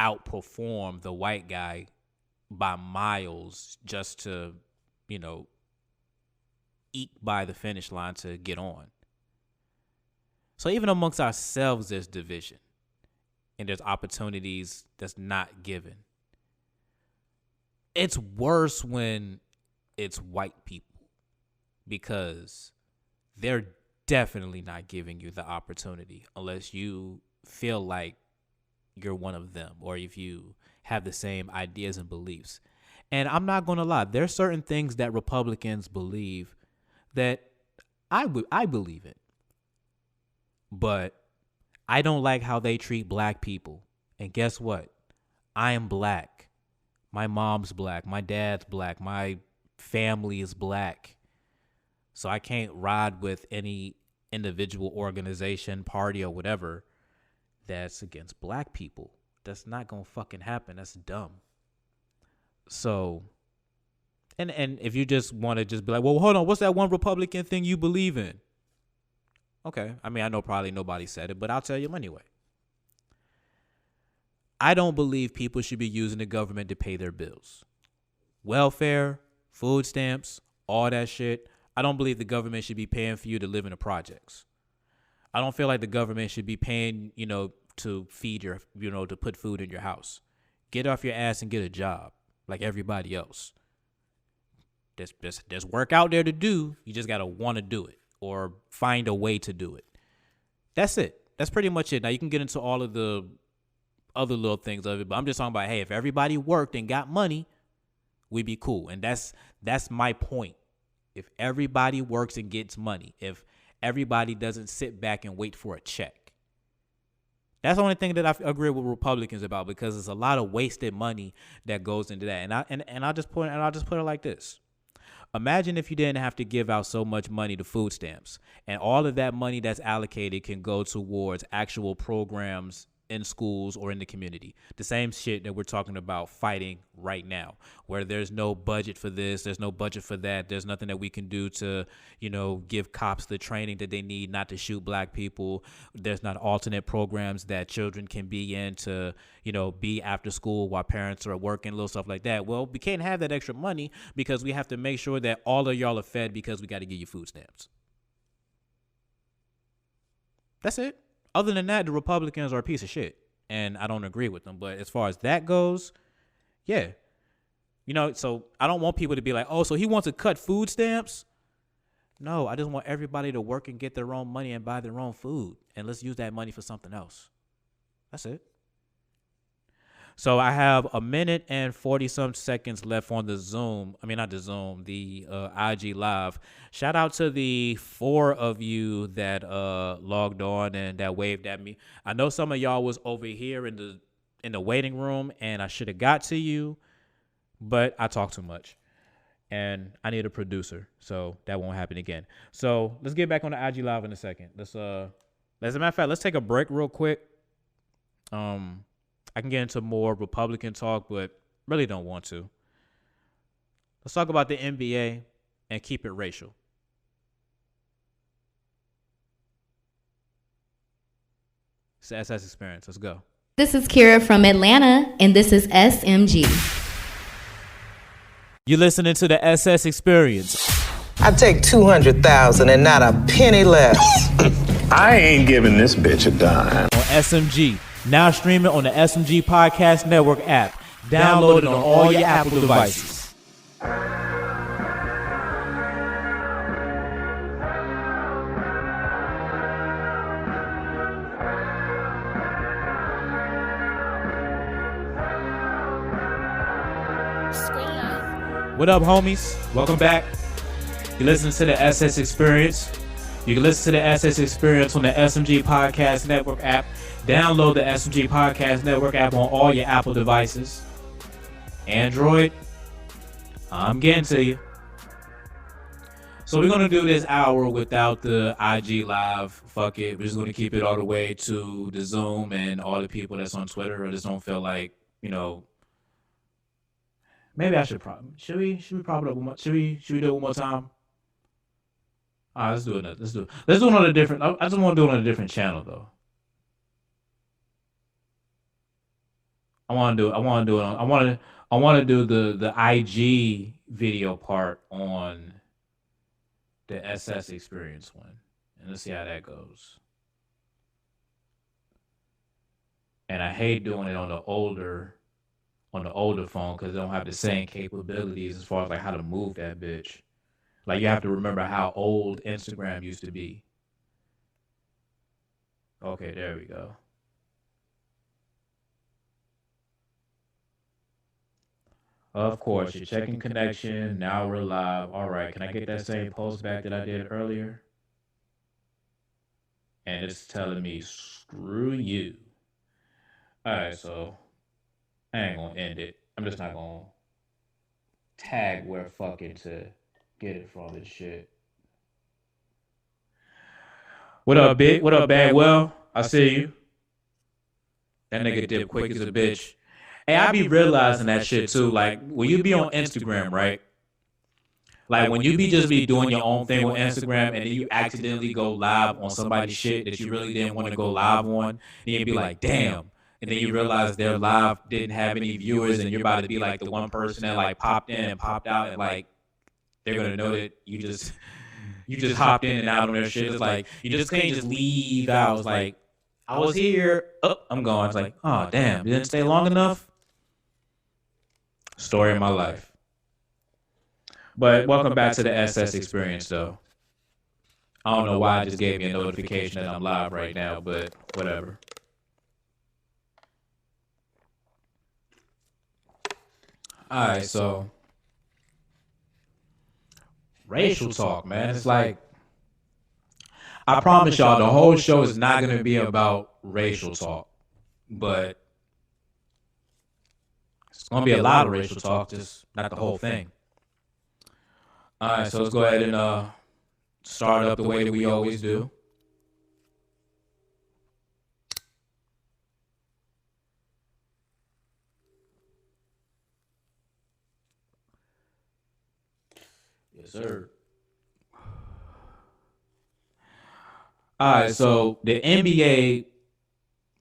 outperform the white guy by miles just to, eke by the finish line to get on. So even amongst ourselves, there's division and there's opportunities that's not given. It's worse when it's white people because they're definitely not giving you the opportunity unless you feel like you're one of them or if you have the same ideas and beliefs. And I'm not going to lie, there's certain things that Republicans believe that I believe in. But I don't like how they treat black people. And guess what? I am black. My mom's black. My dad's black. My family is black. So I can't ride with any individual organization, party, or whatever that's against black people. That's not going to fucking happen. That's dumb. So, and if you just want to just be like, well, hold on, what's that one Republican thing you believe in? Okay. I mean, I know probably nobody said it, but I'll tell you anyway. I don't believe people should be using the government to pay their bills. Welfare, food stamps, all that shit. I don't believe the government should be paying for you to live in the projects. I don't feel like the government should be paying, to feed your, to put food in your house. Get off your ass and get a job like everybody else. There's work out there to do. You just got to want to do it or find a way to do it. That's it. That's pretty much it. Now you can get into all of the other little things of it, but I'm just talking about, hey, if everybody worked and got money, we'd be cool. And that's my point. If everybody works and gets money, if everybody doesn't sit back and wait for a check. That's the only thing that I agree with Republicans about, because there's a lot of wasted money that goes into that. And I'll just put it like this. Imagine if you didn't have to give out so much money to food stamps, and all of that money that's allocated can go towards actual programs in schools or in the community. The same shit that we're talking about fighting right now, where there's no budget for this, there's no budget for that, there's nothing that we can do to, give cops the training that they need not to shoot black people. There's not alternate programs that children can be in to, be after school while parents are working, little stuff like that. Well, we can't have that extra money because we have to make sure that all of y'all are fed because we got to give you food stamps. That's it. Other than that, the Republicans are a piece of shit, and I don't agree with them. But as far as that goes, yeah. So I don't want people to be like, oh, so he wants to cut food stamps? No, I just want everybody to work and get their own money and buy their own food, and let's use that money for something else. That's it. So I have a minute and 40-some seconds left on the Zoom. I mean, not the Zoom, the IG Live. Shout out to the 4 of you that logged on and that waved at me. I know some of y'all was over here in the waiting room, and I should have got to you, but I talk too much, and I need a producer, so that won't happen again. So let's get back on the IG Live in a second. As a matter of fact, let's take a break real quick. I can get into more Republican talk, but really don't want to. Let's talk about the NBA and keep it racial. It's the SS Experience. Let's go. This is Kira from Atlanta, and this is SMG. You're listening to the SS Experience. I take 200,000 and not a penny less. I ain't giving this bitch a dime. On SMG. Now streaming on the SMG Podcast Network app. Download it on all your Apple devices. What up, homies? Welcome back. You listen to the SS Experience. You can listen to the SS Experience on the SMG Podcast Network app. Download the SMG Podcast Network app on all your Apple devices. Android, I'm getting to you. So we're going to do this hour without the IG Live. Fuck it. We're just going to keep it all the way to the Zoom and all the people that's on Twitter. I just don't feel like, maybe I should probably. Should we prop it up one more? Should we do it one more time? All right, let's do it. Let's do it on a different. I just want to do it on a different channel though. I want to do the IG video part on the SS experience one, and let's see how that goes. And I hate doing it on the older phone because they don't have the same capabilities as far as like how to move that bitch. Like you have to remember how old Instagram used to be. Okay, there we go. Of course, you're checking connection. Now we're live. All right, can I get that same post back that I did earlier? And it's telling me, screw you. All right, so I ain't going to end it. I'm just not going to tag where fucking to get it from and shit. What up, Big? What up, Bagwell? I see you. That nigga dip quick as a bitch. Hey, I be realizing that shit too. Like, when you be on Instagram, right? Like, when you just be doing your own thing on Instagram and then you accidentally go live on somebody's shit that you really didn't want to go live on, and you'd be like, damn. And then you realize their live didn't have any viewers and you're about to be like the one person that like popped in and popped out and like they're going to know that you just hopped in and out on their shit. It's like, you just can't just leave out. It's like, I was here. Oh, I'm gone. It's like, oh, damn. Didn't stay long enough? Story of my life. But welcome back to the SS experience, though. I don't know why it just gave me a notification that I'm live right now, but whatever. All right, so racial talk, man. It's like, I promise y'all, the whole show is not going to be about racial talk, but it's going to be a lot of racial talk, just not the whole thing. All right, so let's go ahead and start up the way that we always do. Yes, sir. All right, so the NBA,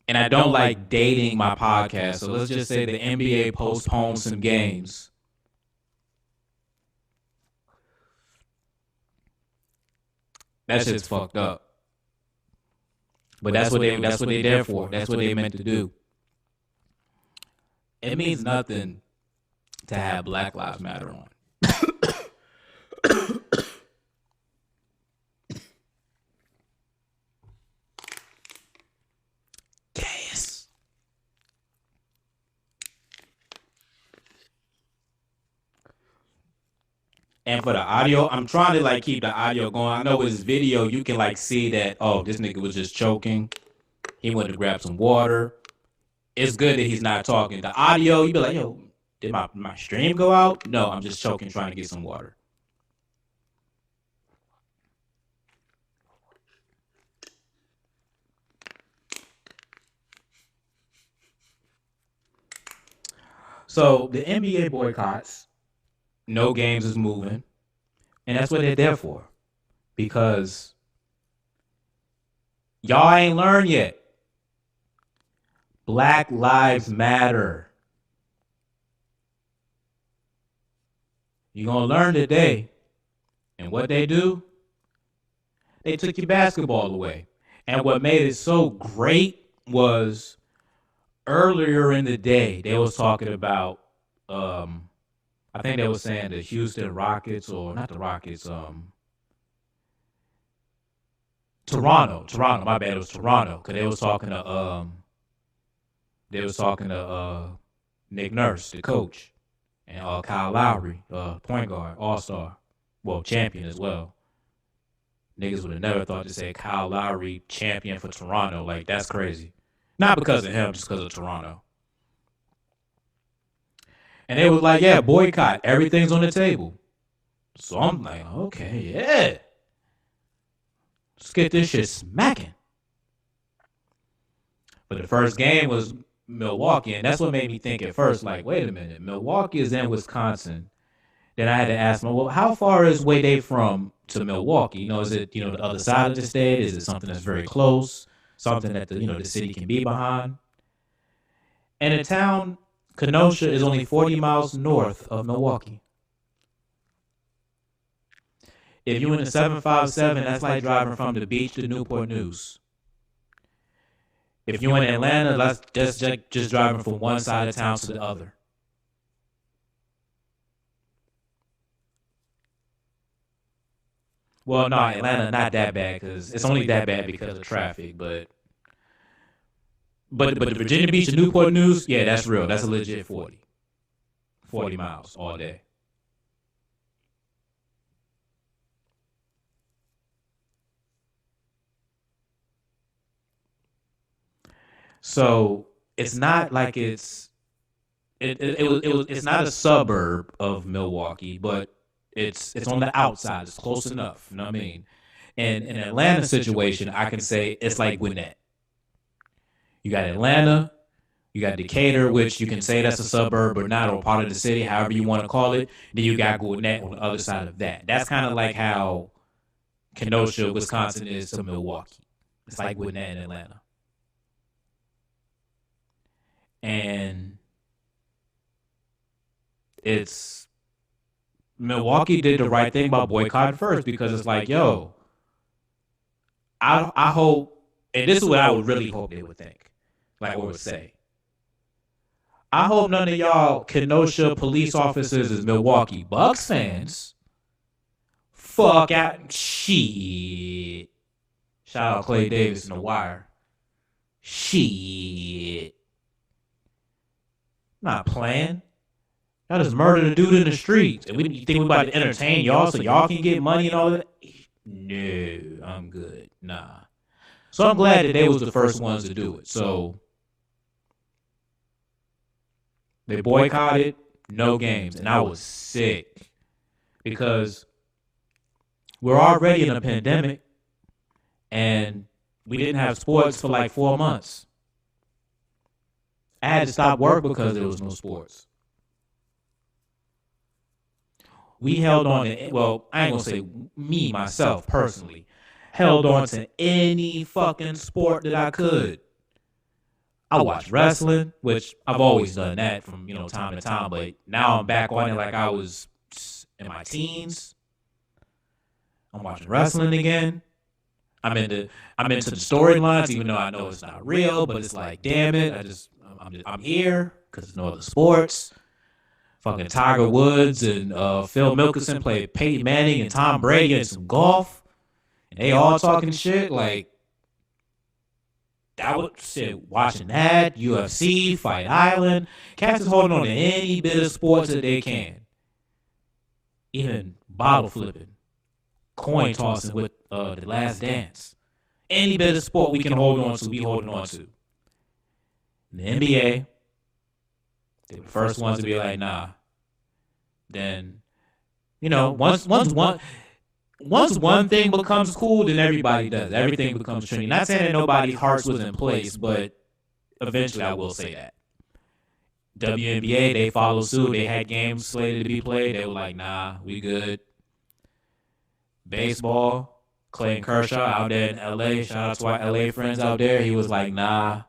and I don't like dating my podcast, so let's just say the NBA postponed some games. That shit's fucked up. But that's what they there for. That's what they meant to do. It means nothing to have Black Lives Matter on. Gas. And for the audio, I'm trying to like keep the audio going. I know with this video, you can like see that, oh, this nigga was just choking. He went to grab some water. It's good that he's not talking. The audio, you be like, yo, did my stream go out? No, I'm just choking, trying to get some water. So the NBA boycotts, no games is moving, and that's what they're there for. Because y'all ain't learned yet. Black Lives Matter. You're going to learn today. And what they do? They took your basketball away. And what made it so great was earlier in the day, they was talking about, I think they were saying the Houston Rockets, or not the Rockets, Toronto, my bad, it was Toronto, because they was talking to Nick Nurse, the coach, and Kyle Lowry, point guard, all-star, well, champion as well. Niggas would have never thought to say Kyle Lowry, champion for Toronto. Like, that's crazy. Not because of him, just because of Toronto. And they was like, yeah, boycott. Everything's on the table. So I'm like, okay, yeah. Let's get this shit smacking. But the first game was Milwaukee, and that's what made me think at first, like, wait a minute, Milwaukee is in Wisconsin. Then I had to ask them, well, how far is Way Day from to Milwaukee? You know, is it, the other side of the state? Is it something that's very close? Something that the city can be behind? And the town, Kenosha, is only 40 miles north of Milwaukee. If you're in the 757, that's like driving from the beach to Newport News. If you're in Atlanta, that's just driving from one side of town to the other. Well, no, Atlanta not that bad because it's only that bad because of traffic. But the Virginia Beach and Newport News, yeah, that's real. That's a legit 40 miles all day. So it's not like it's not a suburb of Milwaukee, but it's on the outside. It's close enough. You know what I mean? And in an Atlanta situation, I can say it's like Gwinnett. You got Atlanta, you got Decatur, which you can say that's a suburb or not, or part of the city, however you want to call it. Then you got Gwinnett on the other side of that. That's kind of like how Kenosha, Wisconsin is to Milwaukee. It's like Gwinnett and Atlanta. And Milwaukee did the right thing about boycotting first because it's like, yo, I hope, and this is what I would really hope they would think, like what would say. I hope none of y'all Kenosha police officers is Milwaukee Bucks fans. Fuck out. Shit. Shout out Clay Davis in The Wire. Shit. Not playing. Y'all just murdered a dude in the streets. And you think we about to entertain y'all so y'all can get money and all that? No, I'm good. Nah. So I'm glad that they was the first ones to do it. So they boycotted, no games. And I was sick because we're already in a pandemic and we didn't have sports for like 4 months. I had to stop work because there was no sports. We held on to, well, I ain't gonna say me, myself, personally, held on to any fucking sport that I could. I watched wrestling, which I've always done that from, time to time, but now I'm back on it like I was in my teens. I'm watching wrestling again. I'm into the storylines, even though I know it's not real, but it's like, damn it, I'm here because there's no other sports. Fucking Tiger Woods and Phil Mickelson played Peyton Manning and Tom Brady and some golf. And they all talking shit. Like, that was shit. Watching that, UFC, Fight Island. Cats is holding on to any bit of sports that they can. Even bottle flipping, coin tossing with The Last Dance. Any bit of sport we can hold on to, we holding on to. The NBA, they were the first ones to be like, nah. Then, once one thing becomes cool, then everybody does. Everything becomes trendy. Not saying that nobody's hearts was in place, but eventually I will say that. WNBA, they followed suit. They had games slated to be played. They were like, nah, we good. Baseball, Clayton Kershaw out there in LA. Shout out to our LA friends out there. He was like, nah.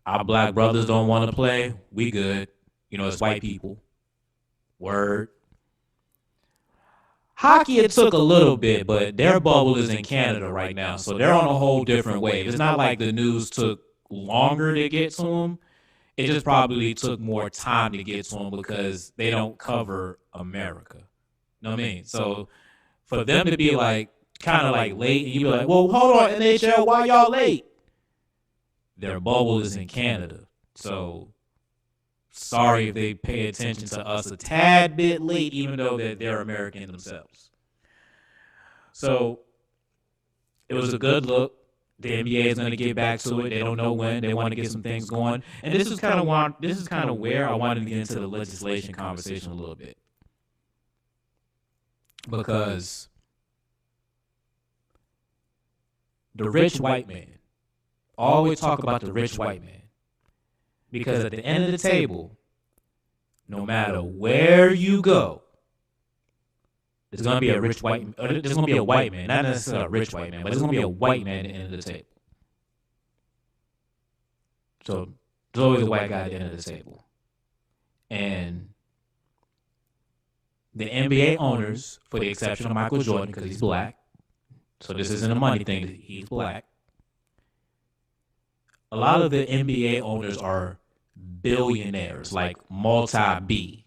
Our black brothers don't want to play. We good. It's white people. Word. Hockey, it took a little bit, but their bubble is in Canada right now, so they're on a whole different wave. It's not like the news took longer to get to them. It just probably took more time to get to them because they don't cover America. You know what I mean? So for them to be like, kind of like late, and you be like, well, hold on, NHL, why y'all late? Their bubble is in Canada. So sorry if they pay attention to us a tad bit late, even though they're American themselves. So it was a good look. The NBA is going to get back to it. They don't know when. They want to get some things going. And this is kind of where I wanted to get into the legislation conversation a little bit. Because the rich white man, always talk about the rich white man. Because at the end of the table, no matter where you go, there's going to be a rich white, there's going to be a white man, not necessarily a rich white man, but there's going to be a white man at the end of the table. So There's always a white guy at the end of the table. And the NBA owners, for the exception of Michael Jordan, because he's black, so this isn't a money thing, he's black. A lot of the NBA owners are billionaires, like multi-B.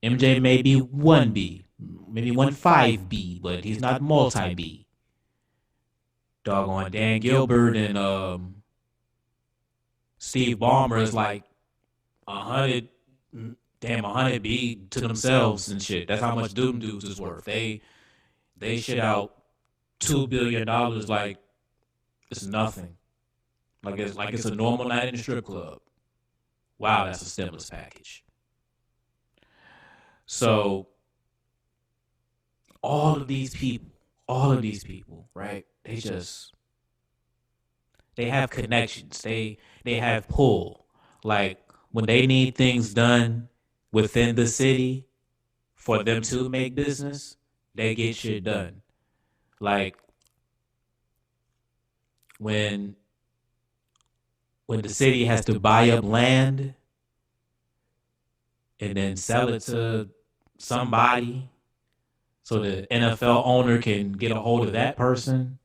MJ may be 1B, maybe 1.5B, but he's not multi-B. Doggone Dan Gilbert and Steve Ballmer is like 100B to themselves and shit. That's how much Doom Dudes is worth. They shit out $2 billion like it's nothing. Like it's a normal night in the strip club. Wow, that's a stimulus package. So all of these people, right? They have connections. They have pull. Like when they need things done within the city for them to make business, they get shit done. Like when the city has to buy up land and then sell it to somebody so the NFL owner can get a hold of that person,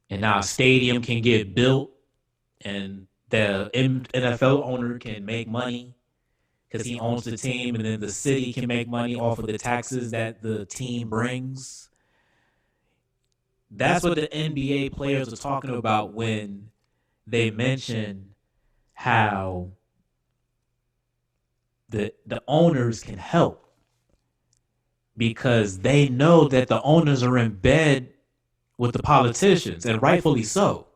and now a stadium can get built and the NFL owner can make money because he owns the team, and then the city can make money off of the taxes that the team brings. That's what the NBA players are talking about when they mention how the owners can help, because they know that the owners are in bed with the politicians, and rightfully so.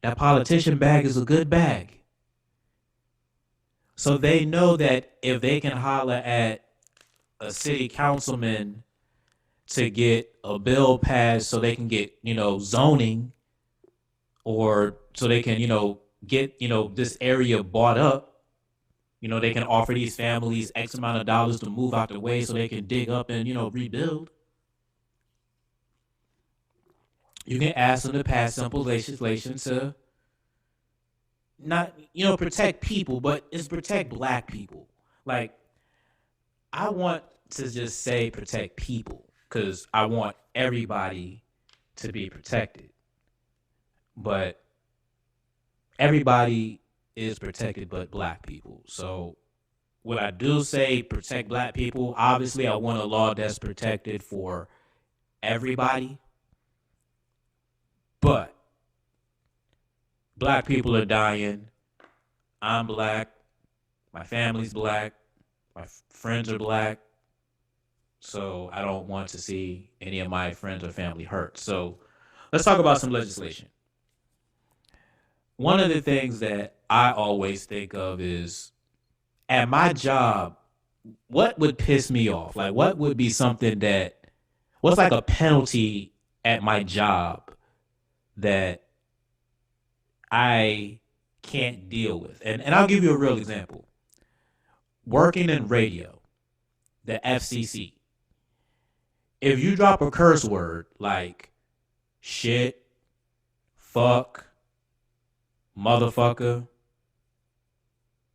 That politician bag is a good bag. So they know that if they can holler at a city councilman to get a bill passed so they can get, zoning, or so they can, get, this area bought up, they can offer these families X amount of dollars to move out the way so they can dig up and, rebuild. You can ask them to pass simple legislation to not, protect people, but it's protect black people. Like, I want to just say protect people because I want everybody to be protected. But everybody is protected but black people. So when I do say protect black people, obviously I want a law that's protected for everybody. But black people are dying. I'm black. My family's black. My friends are black. So I don't want to see any of my friends or family hurt. So let's talk about some legislation. One of the things that I always think of is, at my job, what would piss me off? Like, what would be something what's like a penalty at my job that I can't deal with? And I'll give you a real example. Working in radio, the FCC, if you drop a curse word like shit, fuck, motherfucker,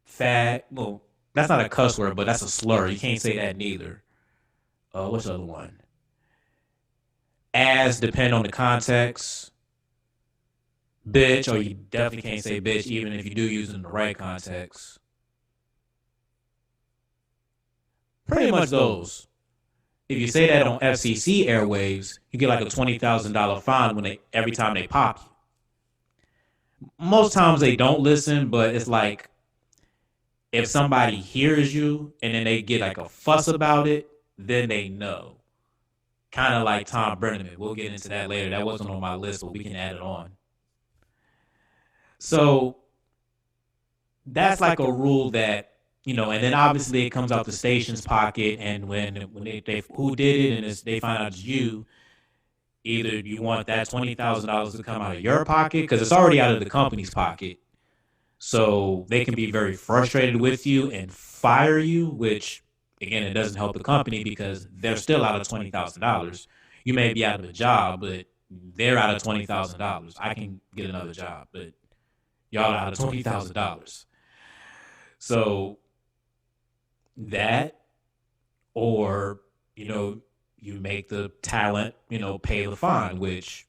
fat, well, that's not a cuss word, but that's a slur. You can't say that neither. What's the other one? Ass, depend on the context. Bitch, or you definitely can't say bitch even if you do use it in the right context. Pretty much those. If you say that on FCC airwaves, you get like a $20,000 fine every time they pop you. Most times they don't listen, but it's like if somebody hears you and then they get like a fuss about it, then they know. Kind of like Tom Brenneman. We'll get into that later. That wasn't on my list, but we can add it on. So that's like a rule that, and then obviously it comes out the station's pocket, and when they who did it and they find out it's you, either you want that $20,000 to come out of your pocket because it's already out of the company's pocket. So they can be very frustrated with you and fire you, which, again, it doesn't help the company because they're still out of $20,000. You may be out of a job, but they're out of $20,000. I can get another job, but Y'all are out of $20,000. So that, or, you make the talent, pay the fine, which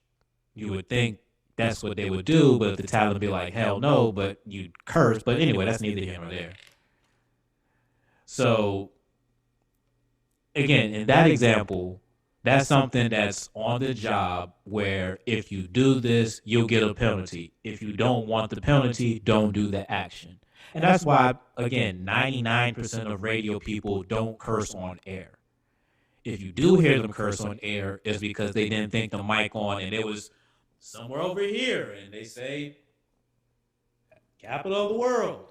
you would think that's what they would do, but the talent would be like, hell no, but you'd curse. But anyway, that's neither here nor there. So, again, in that example, that's something that's on the job where if you do this, you'll get a penalty. If you don't want the penalty, don't do the action. And that's why, again, 99% of radio people don't curse on air. If you do hear them curse on air, it's because they didn't think the mic on and it was somewhere over here and they say, capital of the world.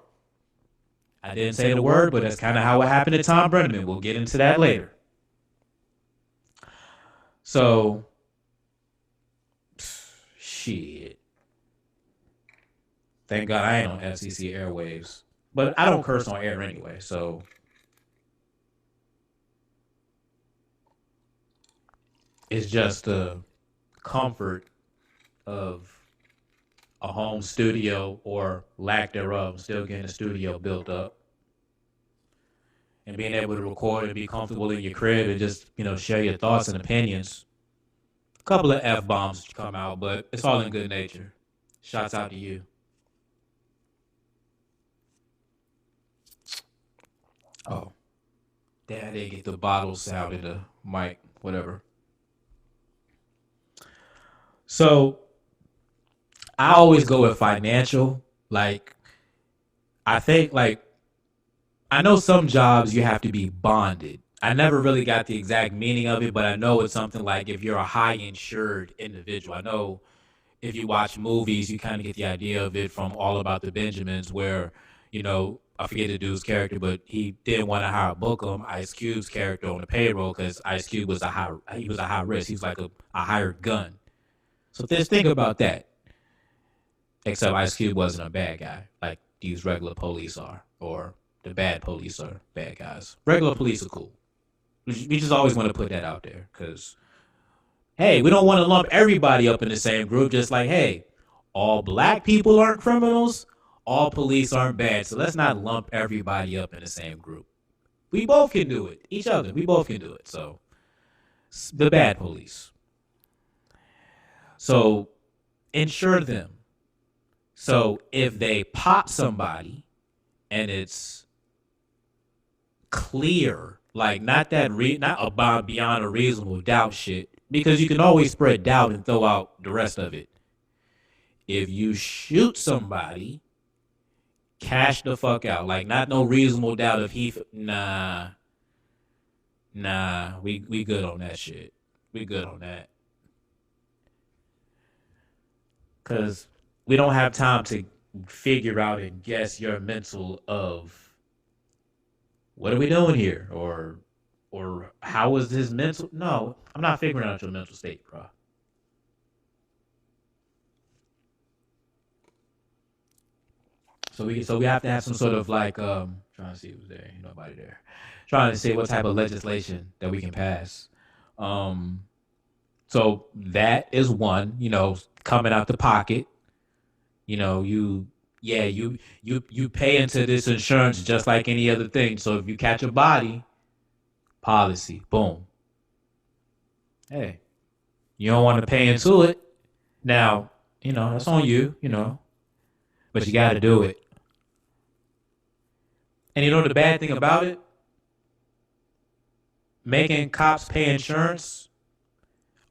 I didn't say the word, but that's kind of how it happened to Tom Brenneman. We'll get into that later. So, shit. Thank God I ain't on FCC airwaves. But I don't curse on air anyway, so. It's just the comfort of a home studio or lack thereof, still getting a studio built up. And being able to record and be comfortable in your crib and just, share your thoughts and opinions. A couple of F-bombs come out, but it's all in good nature. Shouts out to you. Oh. Damn, I didn't get the bottle sound in the mic, whatever. So, I always go with financial. I think, I know some jobs you have to be bonded. I never really got the exact meaning of it, but I know it's something like if you're a high insured individual. I know if you watch movies, you kind of get the idea of it from All About the Benjamins where, I forget the dude's character, but he didn't want to hire Bookham, Ice Cube's character, on the payroll because Ice Cube was a high risk. He was like a hired gun. So just think about that. Except Ice Cube wasn't a bad guy like these regular police are, or the bad police are bad guys. Regular police are cool. We just always want to put that out there because, hey, we don't want to lump everybody up in the same group. Just like, hey, all black people aren't criminals, all police aren't bad. So let's not lump everybody up in the same group. We both can do it. Each other, we both can do it. So the bad police. So insure them. So if they pop somebody and it's clear, not beyond a reasonable doubt shit, because you can always spread doubt and throw out the rest of it. If you shoot somebody, cash the fuck out. Not no reasonable doubt if nah, we good on that shit. We good on that. Because we don't have time to figure out and guess your mental of what are we doing here? Or how is his mental? No, I'm not figuring out your mental state, bro. So we have to have some sort of trying to see who's there, ain't nobody there. Trying to see what type of legislation that we can pass. So that is one, coming out the pocket. You pay into this insurance just like any other thing. So if you catch a body, policy, boom. Hey, you don't want to pay into it. Now, that's on you, but you got to do it. And the bad thing about it? Making cops pay insurance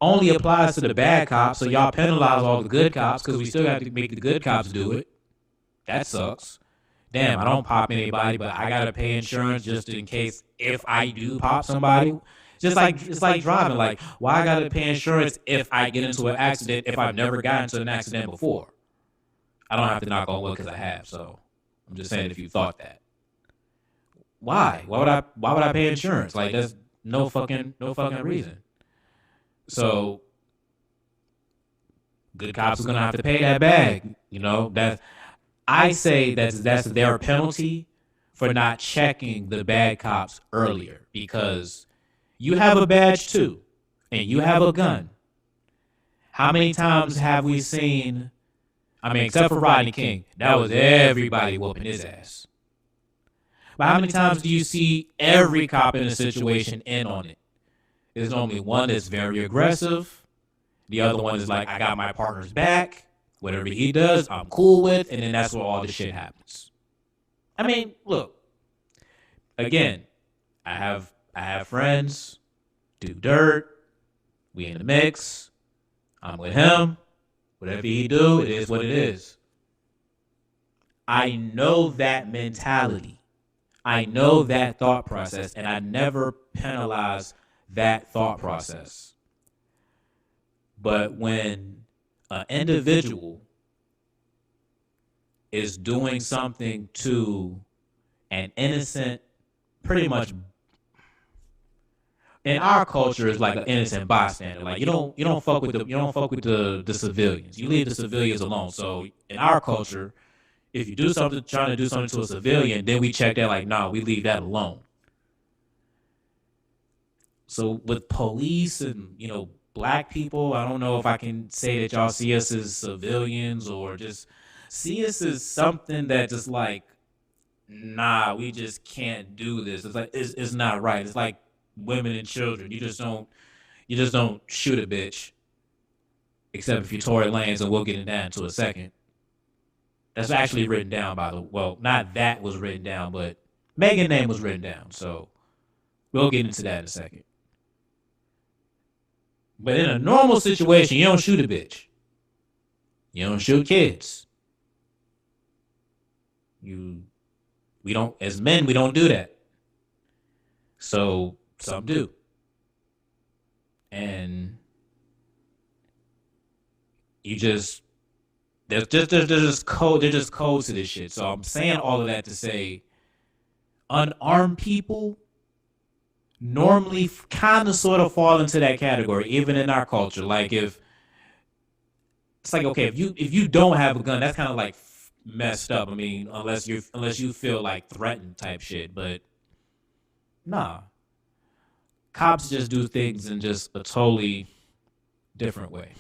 only applies to the bad cops, so y'all penalize all the good cops because we still have to make the good cops do it. That sucks. Damn, I don't pop anybody, but I gotta pay insurance just in case if I do pop somebody. It's like driving. Why I gotta pay insurance if I get into an accident if I've never gotten into an accident before? I don't have to knock on wood because I have. So I'm just saying if you thought that. Why? Why would I pay insurance? There's no fucking reason. So good cops are gonna have to pay that bag. That I say that's their penalty for not checking the bad cops earlier because you have a badge too, and you have a gun. How many times have we seen? I mean, except for Rodney King, that was everybody whooping his ass. But how many times do you see every cop in a situation in on it? There's normally one that's very aggressive. The other one is like, I got my partner's back. Whatever he does, I'm cool with. And then that's where all the shit happens. I mean, look. Again, I have friends, do dirt. We in the mix. I'm with him. Whatever he do, it is what it is. I know that mentality. I know that thought process, and I never penalize that thought process. But when an individual is doing something to an innocent, pretty much in our culture is like an innocent bystander. Like you don't fuck with the civilians. You leave the civilians alone. So in our culture, if you do something, trying to do something to a civilian, then we check that like, nah, we leave that alone. So with police and, black people, I don't know if I can say that y'all see us as civilians or just see us as something that just like, nah, we just can't do this. It's like, it's not right. It's like women and children. You just don't shoot a bitch. Except if you're Tory Lanez, and we'll get into that into a second. That's actually written down by the, well, not that was written down, but Megan's name was written down. So we'll get into that in a second. But in a normal situation, you don't shoot a bitch. You don't shoot kids. We don't, as men, we don't do that. So some do. And you just, there's just codes to this shit. So I'm saying all of that to say unarmed people normally kind of sort of fall into that category, even in our culture. Like if it's like, okay, if you don't have a gun, that's kind of like messed up. I mean, unless you feel like threatened type shit, but nah. Cops just do things in just a totally different way.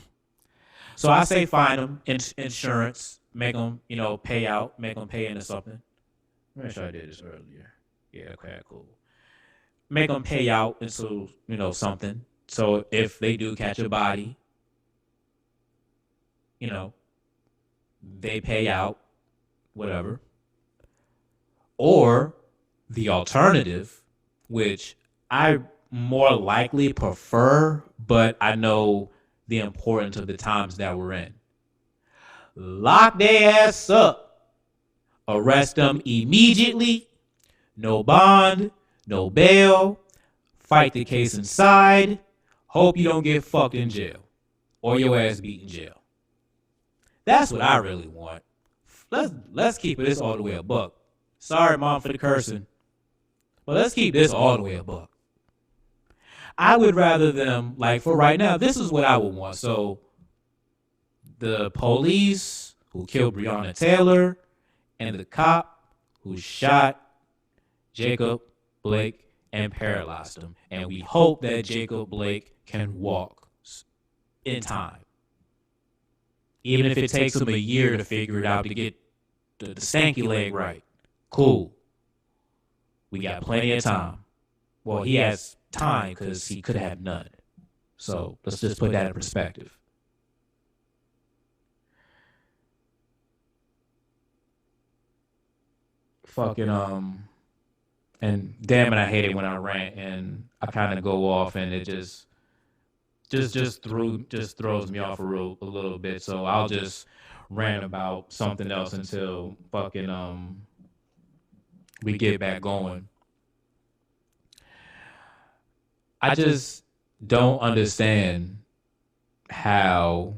So I say find them, insurance, make them, pay out, make them pay into something. I'm sure I did this earlier. Yeah, okay, cool. Make them pay out into, something. So if they do catch a body, they pay out, whatever. Or the alternative, which I more likely prefer, but I know the importance of the times that we're in. Lock their ass up. Arrest them immediately. No bond, no bail. Fight the case inside. Hope you don't get fucked in jail. Or your ass beat in jail. That's what I really want. Let's keep this all the way a buck. Sorry, Mom, for the cursing. But let's keep this all the way a buck. I would rather them, like for right now, this is what I would want. So the police who killed Breonna Taylor and the cop who shot Jacob Blake and paralyzed him. And we hope that Jacob Blake can walk in time. Even if it takes him a year to figure it out to get the stanky leg right. Cool. We got plenty of time. Well, he has time because he could have none. So let's just put that in perspective. Fucking and damn it, I hate it when I rant and I kind of go off and it just throws me off a little bit. So I'll just rant about something else until fucking we get back going. I just don't understand how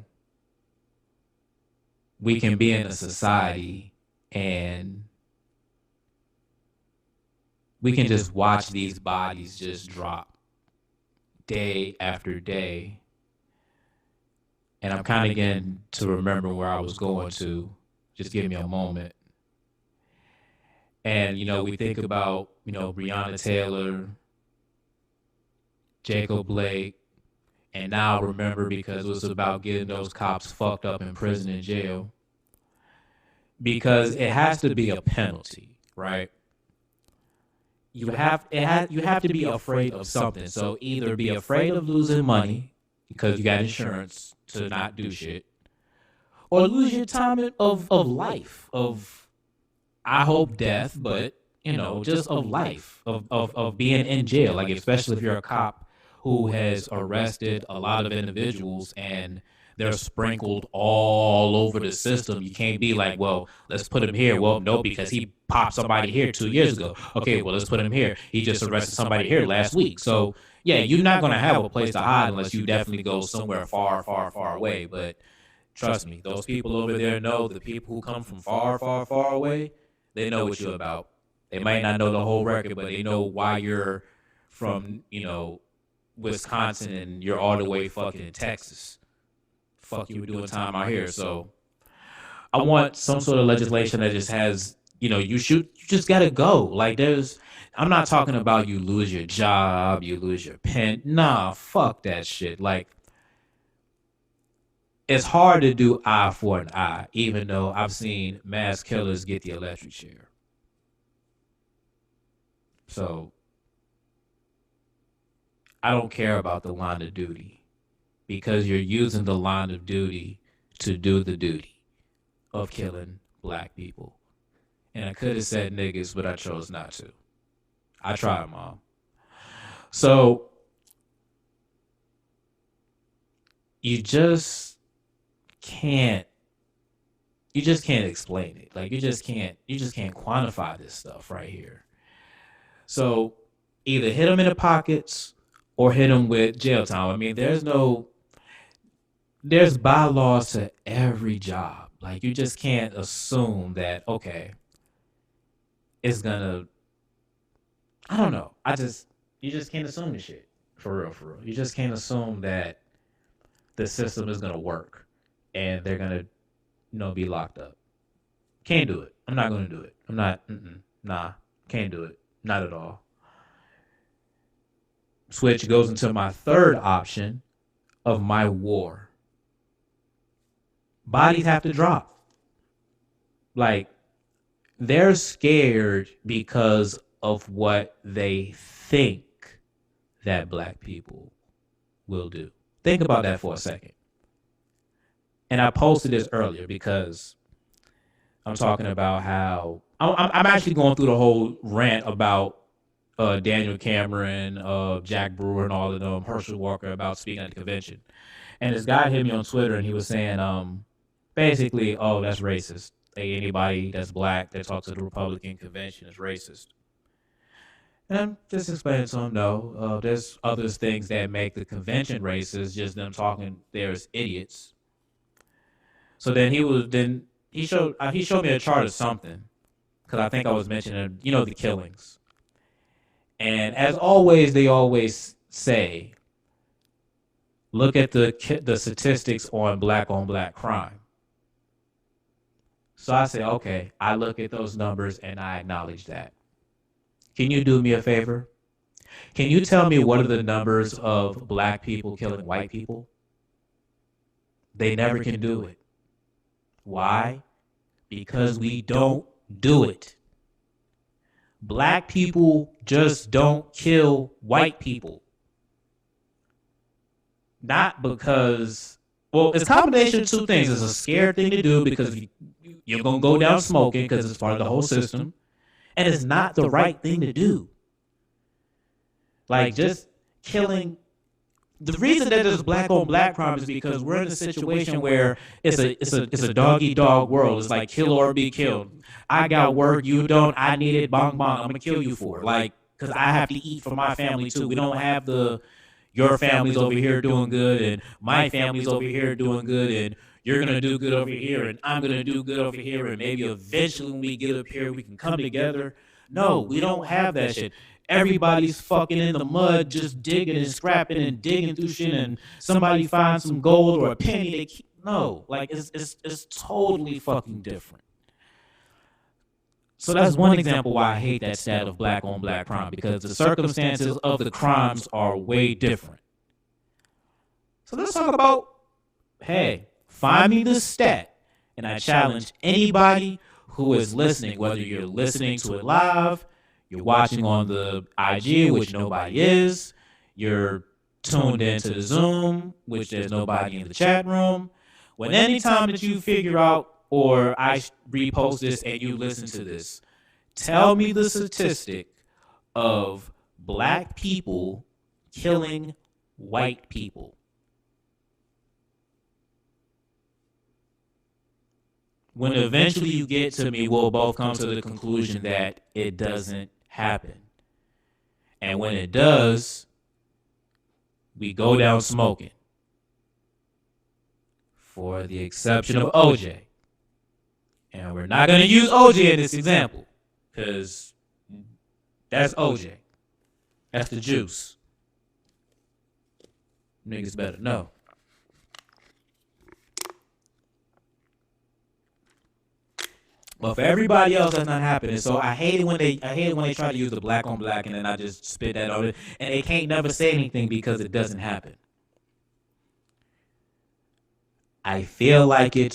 we can be in a society and we can just watch these bodies just drop day after day. And I'm kind of getting to remember where I was going to. Just give me a moment. And, we think about, Breonna Taylor, Jacob Blake, and now remember because it was about getting those cops fucked up in prison and jail. because it has to be a penalty, right? You have to be afraid of something. So either be afraid of losing money because you got insurance to not do shit, or lose your time of life, of, I hope, death, but just of life, of being in jail. Like, especially if you're a cop who has arrested a lot of individuals and they're sprinkled all over the system. You can't be like, well, let's put him here. Well, no, because he popped somebody here 2 years ago. Okay, well, let's put him here. He just arrested somebody here last week. So, yeah, you're not going to have a place to hide unless you definitely go somewhere far, far, far away. But trust me, those people over there know, the people who come from far, far, far away, they know what you're about. They might not know the whole record, but they know why you're from, Wisconsin and you're all the way fucking in Texas. Fuck, you were doing time out here. So I want some sort of legislation that just has, you just gotta go. Like, I'm not talking about you lose your job, you lose your pen. Nah, fuck that shit. Like, it's hard to do eye for an eye, even though I've seen mass killers get the electric chair. So I don't care about the line of duty, because you're using the line of duty to do the duty of killing black people. And I could have said niggas, but I chose not to. I tried, Mom. So you just can't explain it. Like, you just can't quantify this stuff right here. So either hit them in the pockets or hit them with jail time. I mean, there's bylaws to every job. Like, you just can't assume that, okay, it's gonna, I don't know. You just can't assume this shit. For real. You just can't assume that the system is gonna work and they're gonna, be locked up. Can't do it. I'm not gonna do it. I'm not, can't do it. Not at all. Switch goes into my third option of my war. Bodies have to drop. Like, they're scared because of what they think that black people will do. Think about that for a second. And I posted this earlier because I'm talking about how I'm actually going through the whole rant about Daniel Cameron, Jack Brewer, and all of them, Herschel Walker, about speaking at the convention. And this guy hit me on Twitter, and he was saying, basically, oh, that's racist. Hey, anybody that's black that talks at the Republican convention is racist. And I'm just explaining to him, no, there's other things that make the convention racist, just them talking there's idiots. So then he showed me a chart of something, because I think I was mentioning, the killings. And as always, they always say, look at the statistics on black crime. So I say, okay, I look at those numbers and I acknowledge that. Can you do me a favor? Can you tell me what are the numbers of black people killing white people? They never can do it. Why? Because we don't do it. Black people just don't kill white people. Not because, well, it's a combination of two things. It's a scared thing to do because you're going to go down smoking because it's part of the whole system. And it's not the right thing to do. Like, just killing. The reason that there's black on black crime is because we're in a situation where it's a dog eat dog world. It's like kill or be killed. I got work, you don't. I need it. Bong bong. I'm gonna kill you for it. Like, because I have to eat for my family too. We don't have your family's over here doing good and my family's over here doing good and you're gonna do good over here and I'm gonna do good over here and maybe eventually when we get up here we can come together. No, we don't have that shit. Everybody's fucking in the mud, just digging and scrapping and digging through shit, and somebody finds some gold or a penny. No, like it's totally fucking different. So that's one example why I hate that stat of black on black crime, because the circumstances of the crimes are way different. So let's talk about, hey, find me the stat, and I challenge anybody who is listening, whether you're listening to it live, you're watching on the IG, which nobody is, you're tuned into the Zoom, which there's nobody in the chat room. When anytime that you figure out or I repost this and you listen to this, tell me the statistic of black people killing white people. When eventually you get to me, we'll both come to the conclusion that it doesn't happen. And when it does, we go down smoking. For the exception of OJ. And we're not going to use OJ in this example, because that's OJ. That's the juice. Niggas better know. But for everybody else, that's not happening. So I hate it when they try to use the black on black, and then I just spit that on it, and they can't never say anything because it doesn't happen. I feel like it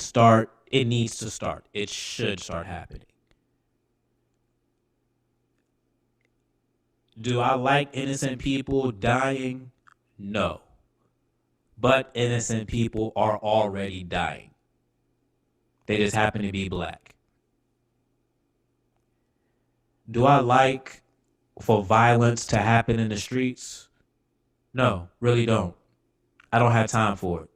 needs to start. It should start happening. Do I like innocent people dying? No. But innocent people are already dying. They just happen to be black. Do I like for violence to happen in the streets? No, really don't. I don't have time for it.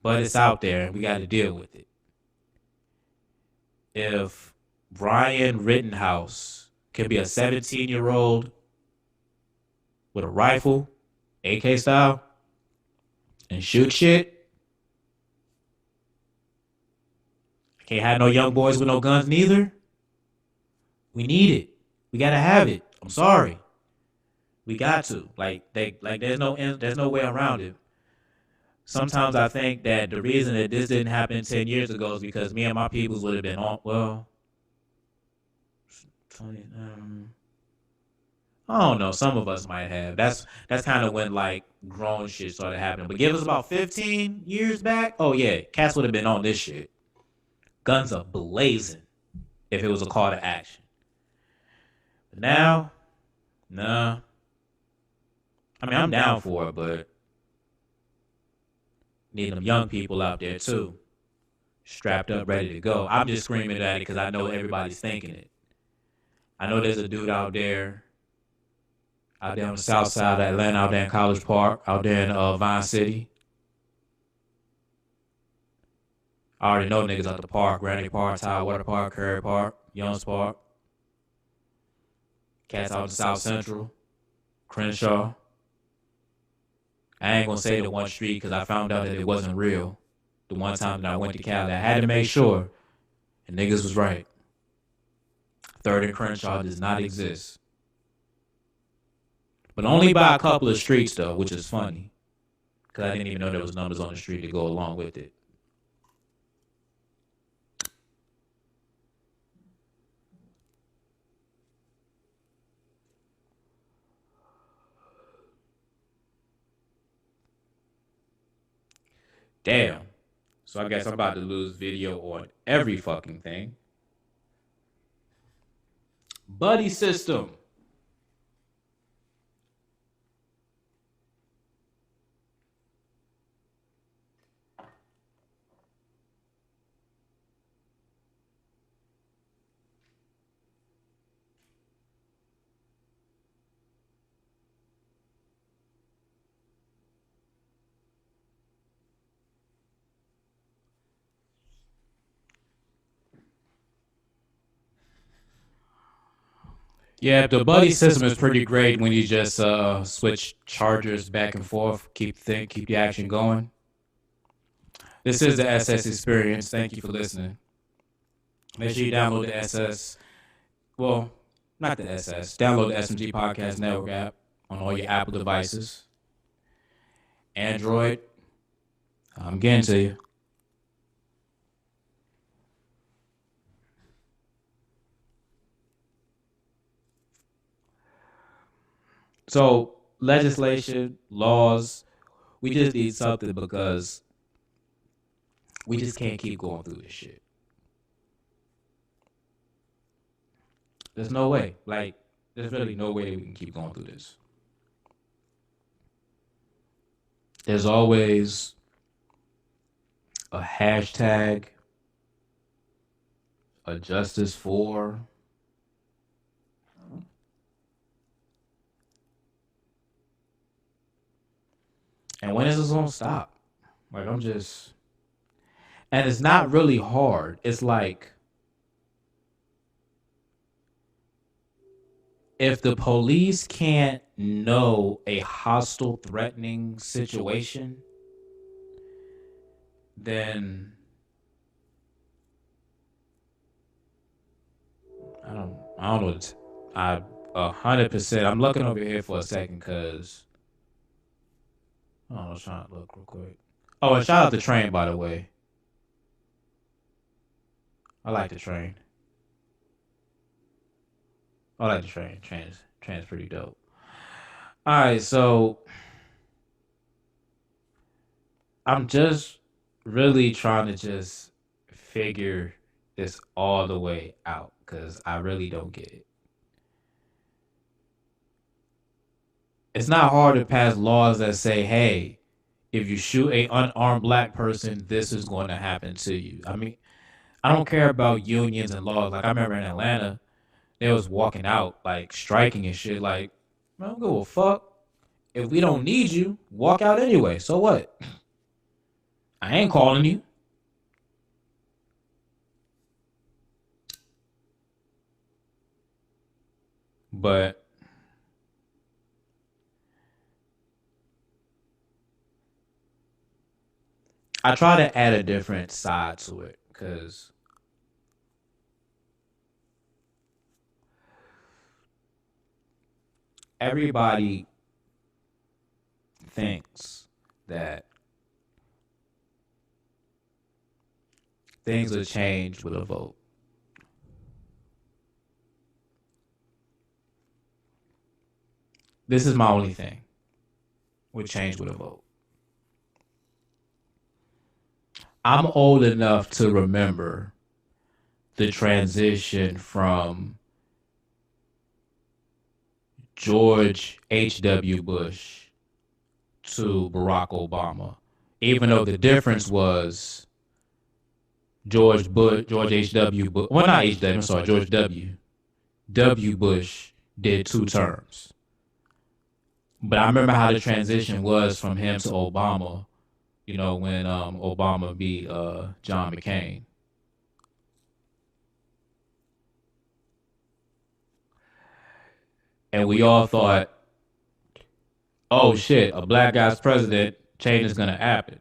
But it's out there and we got to deal with it. If Brian Rittenhouse can be a 17-year-old with a rifle, AK style, and shoot shit, can't have no young boys with no guns neither. We need it. We gotta have it. I'm sorry. We got to. There's no way around it. Sometimes I think that the reason that this didn't happen 10 years ago is because me and my peoples would have been on, well, 20, I don't know. Some of us might have. That's kind of when like grown shit started happening. But give us about 15 years back. Oh yeah, cats would have been on this shit. Guns are blazing if it was a call to action. But now, nah. I mean, I'm down for it, but need them young people out there too, strapped up, ready to go. I'm just screaming at it because I know everybody's thinking it. I know there's a dude out there on the south side of Atlanta, out there in College Park, out there in Vine City. I already know niggas out the park, Granny Park, Tidewater Park, Curry Park, Youngs Park. Cats out in South Central, Crenshaw. I ain't gonna say the one street because I found out that it wasn't real. The one time that I went to Cali, I had to make sure, and niggas was right. 3rd and Crenshaw does not exist. But only by a couple of streets though, which is funny. Because I didn't even know there was numbers on the street to go along with it. Damn. So I guess I'm about to lose video on every fucking thing. Buddy system. Yeah, the buddy system is pretty great when you just switch chargers back and forth, keep the action going. This is the SS experience. Thank you for listening. Make sure you download the SS. Well, not the SS. Download the SMG Podcast Network app on all your Apple devices. Android. I'm getting to you. So legislation, laws, we just need something because we just can't keep going through this shit. There's no way. Like, there's really no way that we can keep going through this. There's always a hashtag, a justice for. And when is this gonna stop? Like, and it's not really hard. It's like, if the police can't know a hostile, threatening situation, then I don't know. 100%. I'm looking over here for a second because I was trying to look real quick. Oh, and shout out the train, by the way. I like the train. I like the train. Train's pretty dope. All right, so I'm just really trying to just figure this all the way out because I really don't get it. It's not hard to pass laws that say, hey, if you shoot an unarmed black person, this is going to happen to you. I mean, I don't care about unions and laws. Like, I remember in Atlanta, they was walking out, like, striking and shit. Like, man, I don't give a fuck. If we don't need you, walk out anyway. So what? I ain't calling you. But I try to add a different side to it because everybody thinks that things will change with a vote. This is my only thing. Would change with a vote. I'm old enough to remember the transition from George H.W. Bush to Barack Obama, even though the difference was George H.W. Bush, well, not H.W., I'm sorry, George W. W. Bush did 2 terms. But I remember how the transition was from him to Obama, you know, when Obama beat John McCain. And we all thought, oh shit, a black guy's president, change is gonna happen.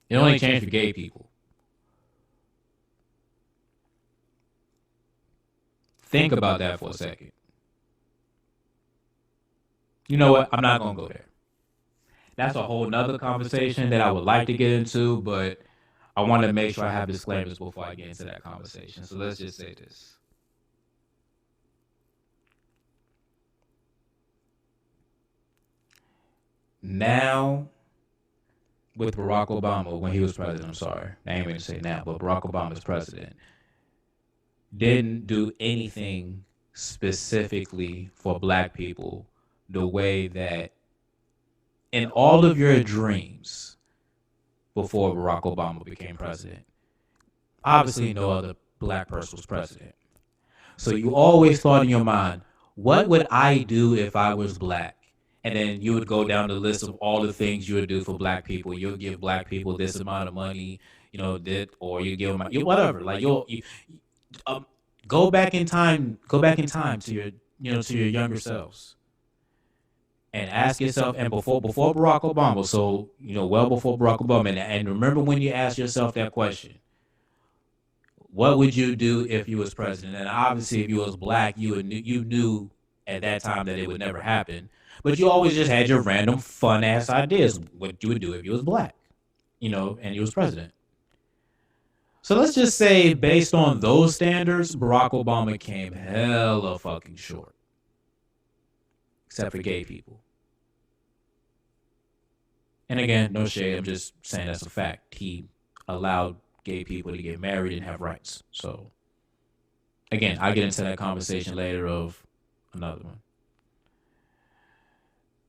It only changed for gay people. Think about that for a second. You know what? I'm not gonna go there. That's a whole nother conversation that I would like to get into, but I want to make sure I have disclaimers before I get into that conversation. So let's just say this. Now, with Barack Obama, when he was president, I'm sorry, I ain't going to say now, but Barack Obama's president didn't do anything specifically for black people the way that in all of your dreams before Barack Obama became president, obviously no other black person was president. So you always thought in your mind, what would I do if I was black? And then you would go down the list of all the things you would do for black people. You'll give black people this amount of money, you know, or you give them whatever. Like you go back in time to your, to your younger selves, and ask yourself. And before Barack Obama, so well before Barack Obama, and remember when you ask yourself that question, what would you do if you was president? And obviously, if you was black, you knew at that time that it would never happen. But you always just had your random fun ass ideas what you would do if you was black, and you was president. So let's just say, based on those standards, Barack Obama came hella fucking short. Except for gay people. And again, no shade, I'm just saying that's a fact. He allowed gay people to get married and have rights. So, again, I'll get into that conversation later of another one.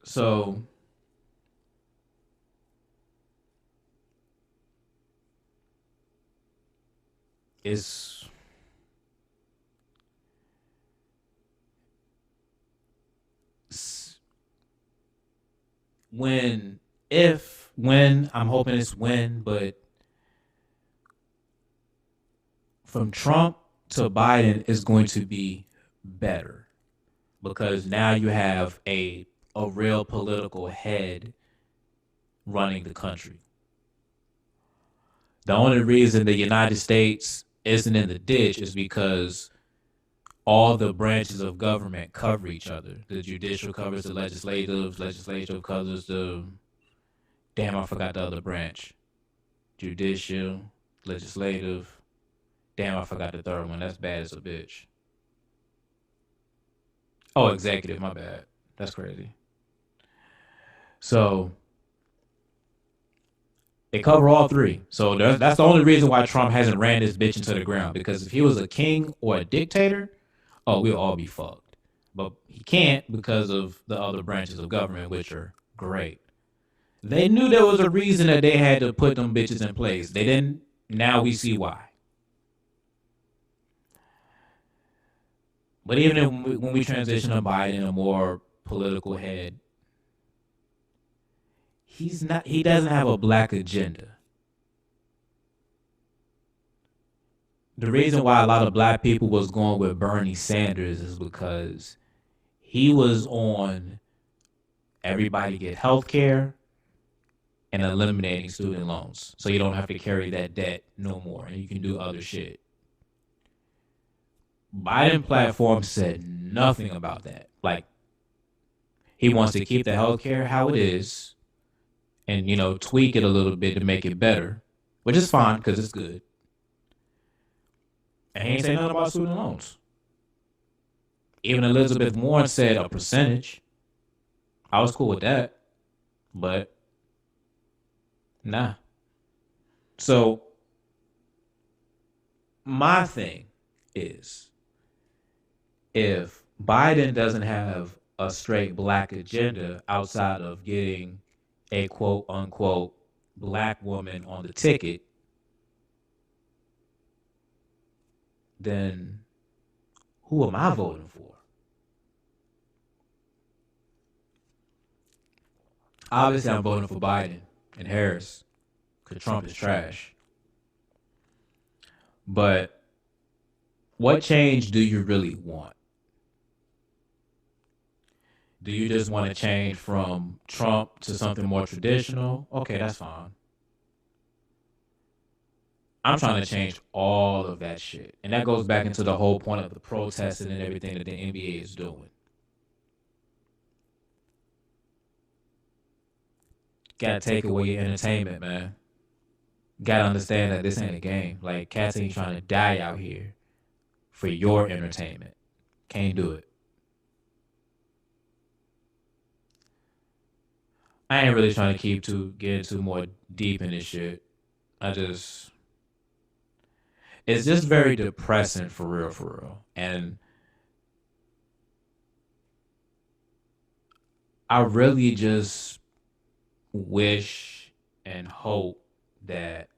So, when, I'm hoping it's when, but from Trump to Biden is going to be better because now you have a real political head running the country. The only reason the United States isn't in the ditch is because all the branches of government cover each other. The judicial covers the legislative covers the... Damn, I forgot the other branch. Judicial, legislative. Damn, I forgot the third one. That's bad as a bitch. Oh, executive, my bad. That's crazy. So, they cover all three. So, that's the only reason why Trump hasn't ran this bitch into the ground. Because if he was a king or a dictator, oh, we'll all be fucked. But he can't because of the other branches of government, which are great. They knew there was a reason that they had to put them bitches in place. They didn't. Now we see why. But even when we transition to Biden, a more political head, he doesn't have a black agenda. The reason why a lot of black people was going with Bernie Sanders is because he was on everybody get health care and eliminating student loans. So you don't have to carry that debt no more and you can do other shit. Biden platform said nothing about that. Like, he wants to keep the health care how it is and, tweak it a little bit to make it better, which is fine because it's good. And he ain't saying nothing about student loans. Even Elizabeth Warren said a percentage. I was cool with that. But, nah. So, my thing is, if Biden doesn't have a straight black agenda outside of getting a quote-unquote black woman on the ticket, then who am I voting for? Obviously, I'm voting for Biden and Harris because Trump is trash. But what change do you really want? Do you just want to change from Trump to something more traditional? Okay, that's fine. I'm trying to change all of that shit. And that goes back into the whole point of the protesting and everything that the NBA is doing. Gotta take away your entertainment, man. Gotta understand that this ain't a game. Like, cats ain't trying to die out here for your entertainment. Can't do it. I ain't really trying to get into more deep in this shit. It's just very depressing for real. And I really just wish and hope that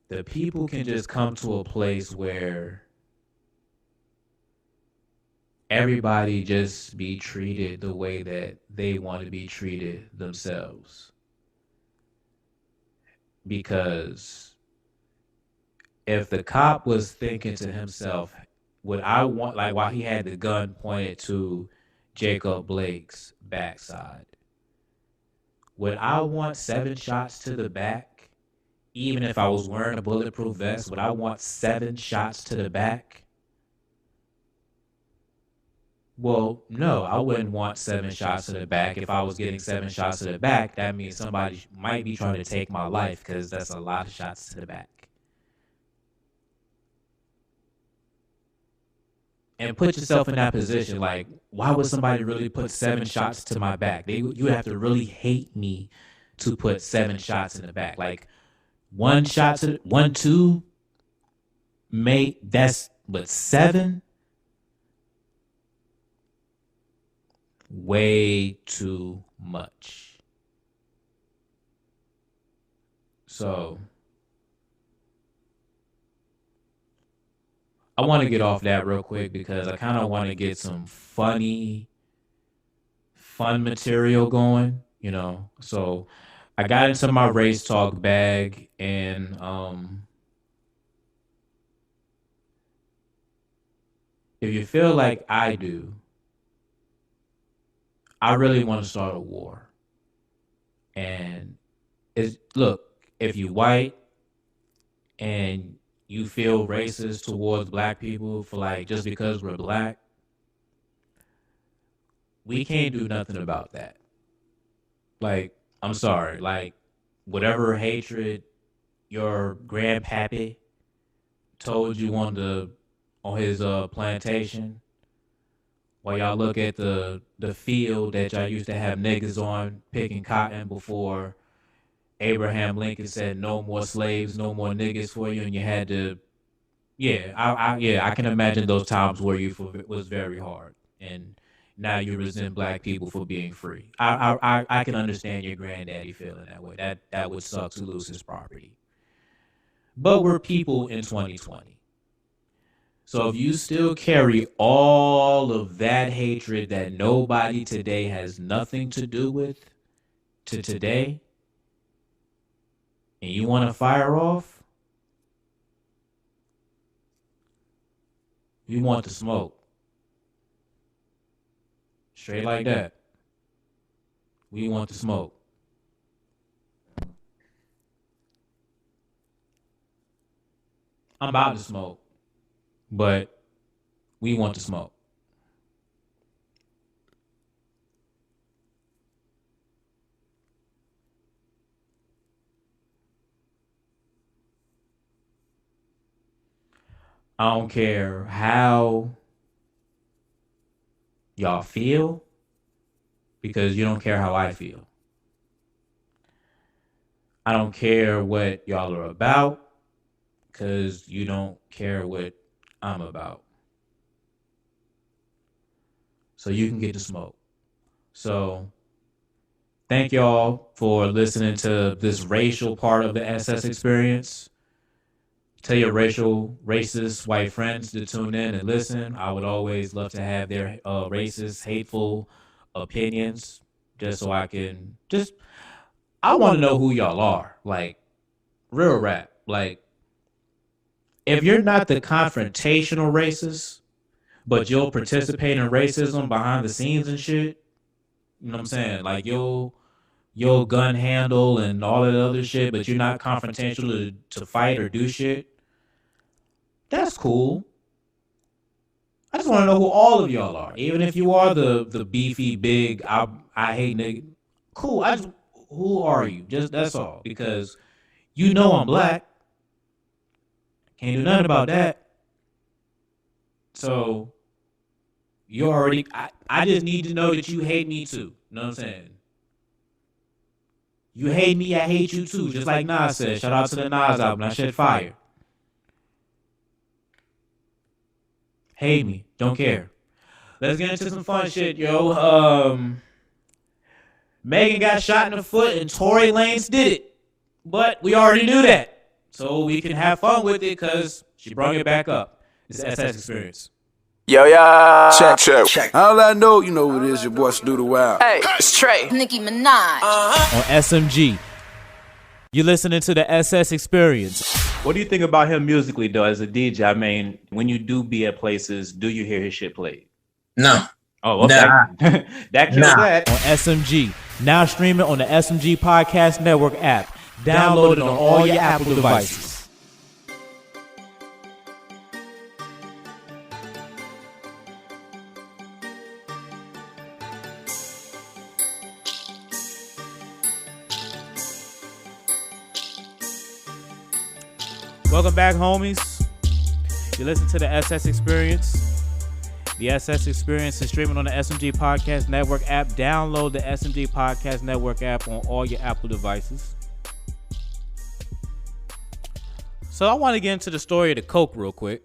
the people can just come to a place where everybody just be treated the way that they want to be treated themselves. Because if the cop was thinking to himself, would I want, like while he had the gun pointed to Jacob Blake's backside, would I want 7 shots to the back? Even if I was wearing a bulletproof vest, would I want 7 shots to the back? Well, no, I wouldn't want 7 shots to the back. If I was getting 7 shots to the back, that means somebody might be trying to take my life because that's a lot of shots to the back. And put yourself in that position. Like, why would somebody really put 7 shots to my back? You would have to really hate me to put 7 shots in the back. Like 1, 2, that's what, 7? Way too much. So I want to get off that real quick because I kind of want to get some fun material going, you know. So I got into my race talk bag, and if you feel like I do, I really want to start a war. And look, if you white and you feel racist towards black people for like just because we're black, we can't do nothing about that. Like, I'm sorry, like whatever hatred your grandpappy told you on his plantation, while y'all look at the field that y'all used to have niggas on picking cotton before Abraham Lincoln said no more slaves, no more niggas for you, and you had to, I can imagine those times where was very hard, and now you resent black people for being free. I can understand your granddaddy feeling that way. That would suck to lose his property. But we're people in 2020. So if you still carry all of that hatred that nobody today has nothing to do with to today, and you want to fire off, you want the smoke. Straight like that. We want the smoke. I'm about to smoke, but we want the smoke. I don't care how y'all feel, because you don't care how I feel. I don't care what y'all are about, because you don't care what I'm about. So you can get the smoke. So thank y'all for listening to this racial part of the SS experience. Tell your racist white friends to tune in and listen. I would always love to have their racist, hateful opinions, just so I want to know who y'all are. Like, real rap. Like, if you're not the confrontational racist, but you'll participate in racism behind the scenes and shit, you know what I'm saying? Like, you'll gun handle and all that other shit, but you're not confrontational to fight or do shit, that's cool. I just want to know who all of y'all are. Even if you are the beefy, big, I hate nigga. Cool. Who are you? Just, that's all. Because you know I'm black. Can't do nothing about that. So you already, I just need to know that you hate me too. You know what I'm saying? You hate me, I hate you too. Just like Nas said. Shout out to the Nas album. That shit fire. Hate me. Don't care. Let's get into some fun shit, yo. Megan got shot in the foot and Tory Lanez did it. But we already knew that. So we can have fun with it because she brought it back up. It's SS experience. Yo, check. All I know, you know who it is, your boy Stu the Wild. Hey, it's Trey. Nicki Minaj. On SMG. You're listening to the SS experience. What do you think about him musically, though, as a DJ? I mean, when you do be at places, do you hear his shit played? No. Oh, okay. Nah. That kills that. On SMG. Now streaming on the SMG Podcast Network app. Download it on all your Apple devices. Welcome back, homies. You listen to the SS Experience. The SS Experience is streaming on the SMG Podcast Network app. Download the SMG Podcast Network app on all your Apple devices. So I want to get into the story of the Coke real quick.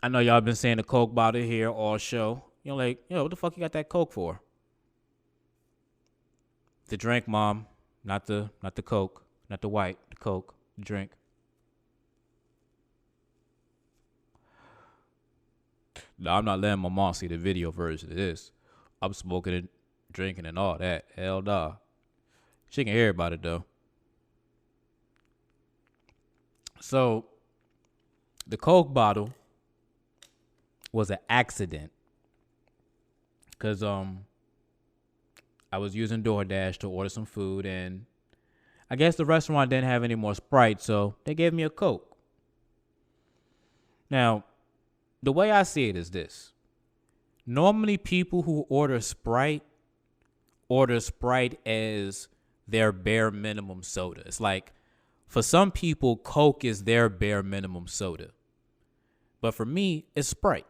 I know y'all been saying the Coke bottle here all show. You're like, what the fuck you got that Coke for? The drink, Mom. Not the Coke. Not the white. The Coke. The drink. No, I'm not letting my mom see the video version of this. I'm smoking and drinking and all that. Hell nah. She can hear about it though. So, the Coke bottle was an accident. Because I was using DoorDash to order some food, and I guess the restaurant didn't have any more Sprite, so they gave me a Coke. Now, the way I see it is this. Normally, people who order Sprite as their bare minimum soda. It's like, for some people, Coke is their bare minimum soda. But for me, it's Sprite.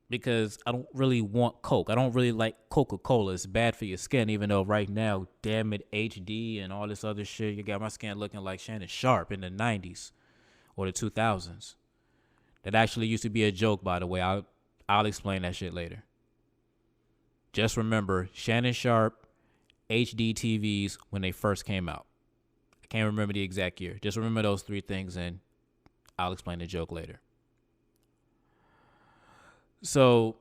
Because I don't really want Coke. I don't really like Coca-Cola. It's bad for your skin, even though right now, damn it, HD and all this other shit, you got my skin looking like Shannon Sharp in the 90s or the 2000s. That actually used to be a joke, by the way. I'll explain that shit later. Just remember, Shannon Sharp, HD TVs when they first came out. I can't remember the exact year. Just remember those three things, and I'll explain the joke later. So,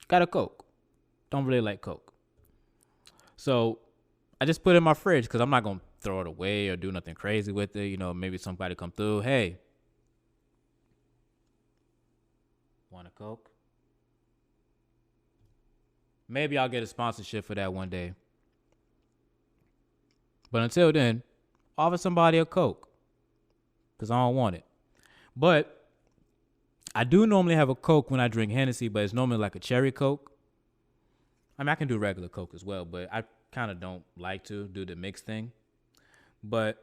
got a Coke. Don't really like Coke. So, I just put it in my fridge because I'm not going to throw it away or do nothing crazy with it. Maybe somebody come through. Hey, want a Coke? Maybe I'll get a sponsorship for that one day. But until then, offer somebody a Coke because I don't want it. But I do normally have a Coke when I drink Hennessy, but it's normally like a cherry Coke. I mean, I can do regular Coke as well, but I kind of don't like to do the mix thing. But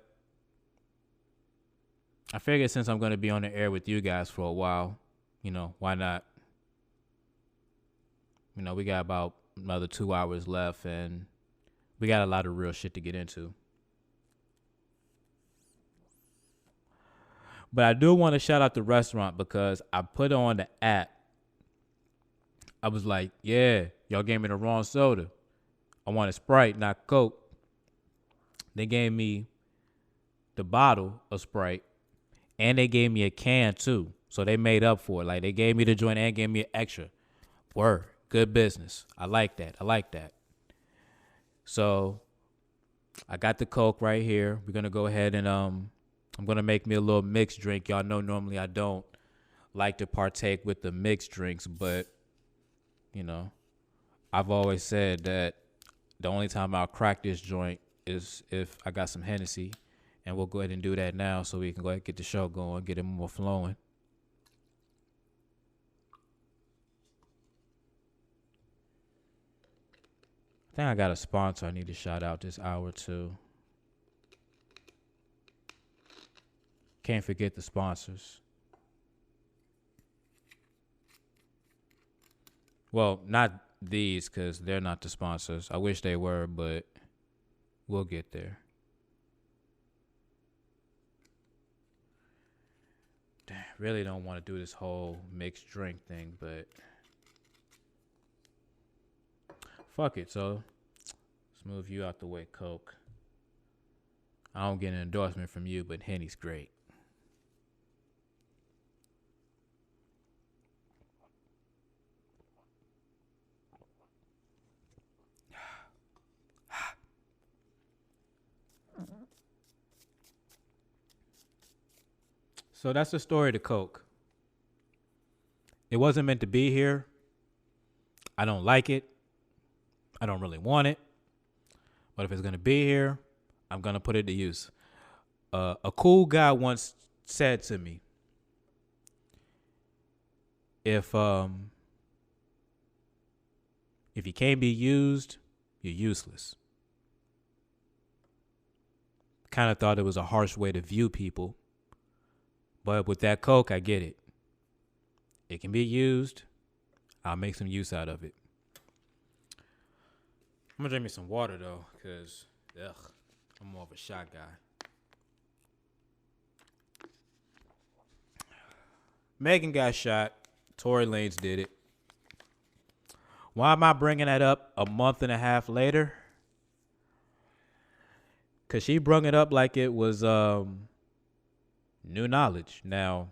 I figured since I'm going to be on the air with you guys for a while, why not? We got about another 2 hours left, and we got a lot of real shit to get into. But I do want to shout out the restaurant because I put on the app. I was like, yeah, y'all gave me the wrong soda. I wanted Sprite, not Coke. They gave me the bottle of Sprite, and they gave me a can too. So they made up for it. Like, they gave me the joint and gave me an extra. Word. Good business. I like that. So I got the Coke right here. We're going to go ahead and I'm going to make me a little mixed drink. Y'all know normally I don't like to partake with the mixed drinks, but, I've always said that the only time I'll crack this joint is if I got some Hennessy, and we'll go ahead and do that now so we can go ahead and get the show going, get it more flowing. I think I got a sponsor I need to shout out this hour too. Can't forget the sponsors. Well, not these because they're not the sponsors. I wish they were, but we'll get there. Damn, really don't want to do this whole mixed drink thing, but fuck it. So let's move you out the way, Coke. I don't get an endorsement from you, but Henny's great. So that's the story of the Coke. It wasn't meant to be here. I don't like it. I don't really want it. But if it's going to be here, I'm going to put it to use. A cool guy once said to me, if you can't be used, you're useless. kind of thought it was a harsh way to view people. But with that Coke, I get it. It can be used. I'll make some use out of it. I'm going to drink me some water, though, because, I'm more of a shot guy. Megan got shot. Tory Lanez did it. Why am I bringing that up a month and a half later? Because she brung it up like it was new knowledge. Now,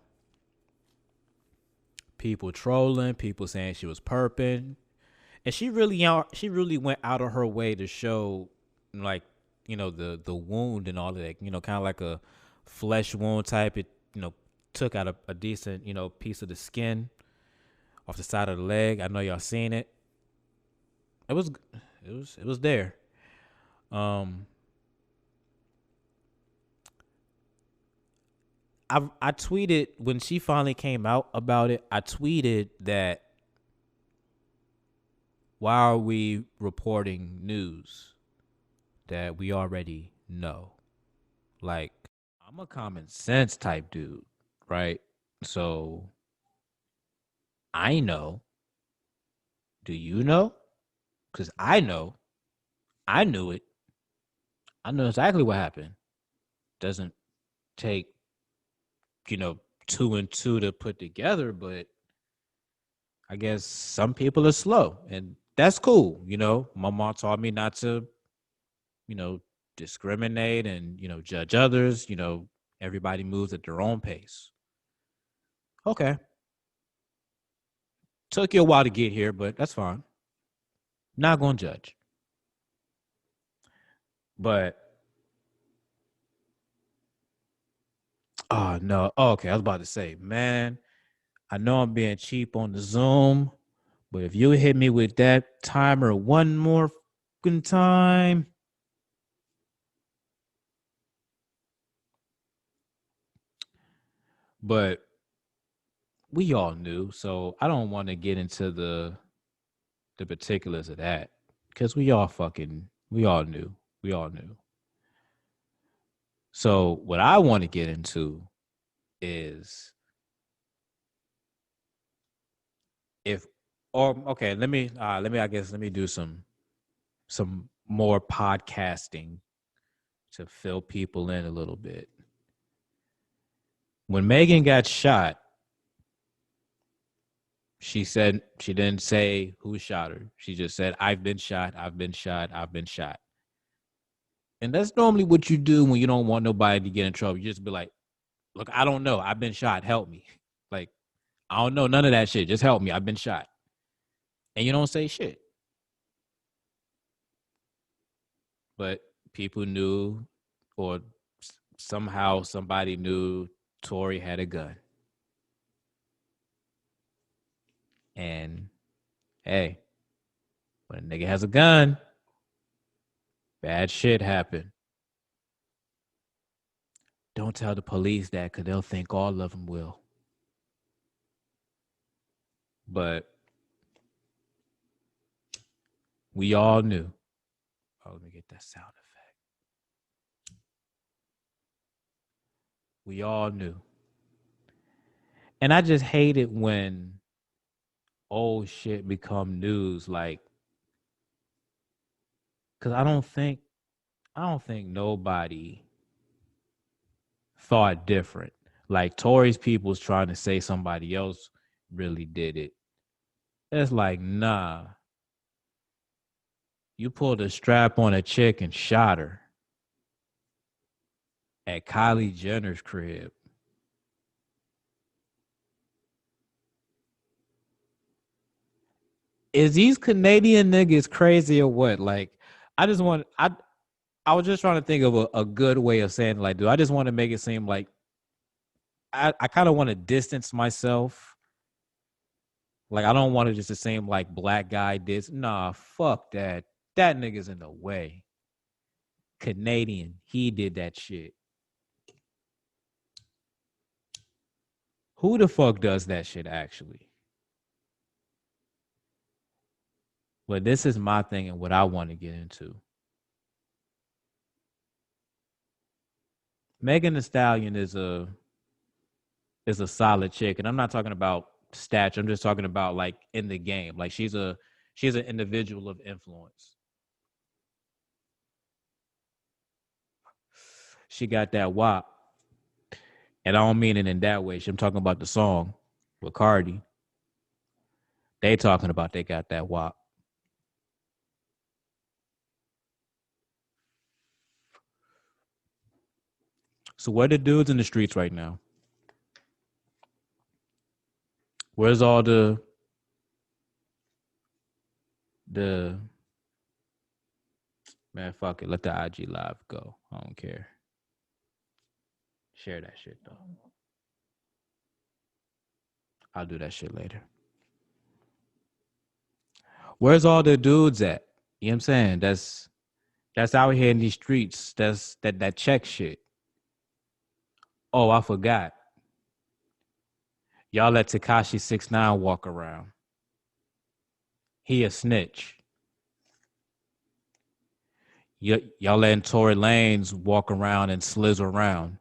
people trolling, people saying she was perping. And she really went out of her way to show, like, you know, the wound and all of that. You know, kind of like a flesh wound type. It, you know, took out a decent, you know, piece of the skin off the side of the leg. I know y'all seen it. It was there. I tweeted when she finally came out about it. I tweeted that, why are we reporting news that we already know? Like, I'm a common sense type dude, right? So I know. Do you know? Because I know. I knew it. I know exactly what happened. Doesn't take, you know, 2 and 2 to put together, but I guess some people are slow, and that's cool. You know, my mom taught me not to, you know, discriminate and, you know, judge others. You know, everybody moves at their own pace. Okay. Took you a while to get here, but that's fine. Not going to judge. But, oh, no. Oh, okay, I was about to say, man, I know I'm being cheap on the Zoom, but if you hit me with that timer one more fucking time. But we all knew, so I don't want to get into the particulars of that, because we all knew. We all knew. So what I want to get into is let me do some more podcasting to fill people in a little bit. When Megan got shot, she said, she didn't say who shot her. She just said, I've been shot, I've been shot, I've been shot. And that's normally what you do when you don't want nobody to get in trouble. You just be like, look, I don't know. I've been shot. Help me. Like, I don't know none of that shit. Just help me. I've been shot. And you don't say shit. But people knew, or somehow somebody knew Tory had a gun. And hey, when a nigga has a gun, bad shit happen. Don't tell the police that, because they'll think all of them will. But we all knew. Oh, let me get that sound effect. We all knew. And I just hate it when old shit become news, like, because I don't think nobody thought different. Like, Tory's people's trying to say somebody else really did it. It's like, nah. You pulled a strap on a chick and shot her at Kylie Jenner's crib. Is these Canadian niggas crazy or what? Like, I was just trying to think of a good way of saying, like, dude, I just want to make it seem like I kind of want to distance myself. Like, I don't want it just to seem like black guy did. Nah, fuck that. That nigga's in the way. Canadian, he did that shit. Who the fuck does that shit actually? But this is my thing and what I want to get into. Megan Thee Stallion is a solid chick, and I'm not talking about stature. I'm just talking about like in the game. Like she's an individual of influence. She got that WAP, and I don't mean it in that way. I'm talking about the song with Cardi. They talking about they got that WAP. So where the dudes in the streets right now? Where's all the man, fuck it. Let the IG live go. I don't care. Share that shit though. I'll do that shit later. Where's all the dudes at? You know what I'm saying? That's out here in these streets. That's that check shit. Oh, I forgot. Y'all let Tekashi 6ix9ine walk around. He a snitch. Y'all letting Tory Lanez walk around and slizz around.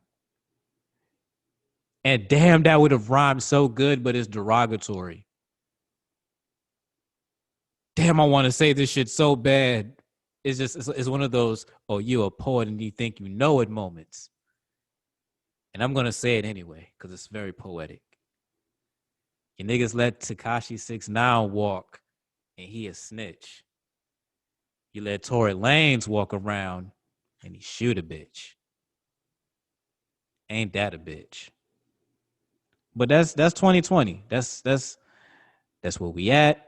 And damn, that would have rhymed so good, but it's derogatory. Damn, I want to say this shit so bad. It's just, it's one of those, oh, you a poet and you think you know it moments. And I'm going to say it anyway, because it's very poetic. You niggas let Tekashi 6ix9ine walk, and he a snitch. You let Tory Lanez walk around, and he shoot a bitch. Ain't that a bitch? But that's 2020. That's where we at.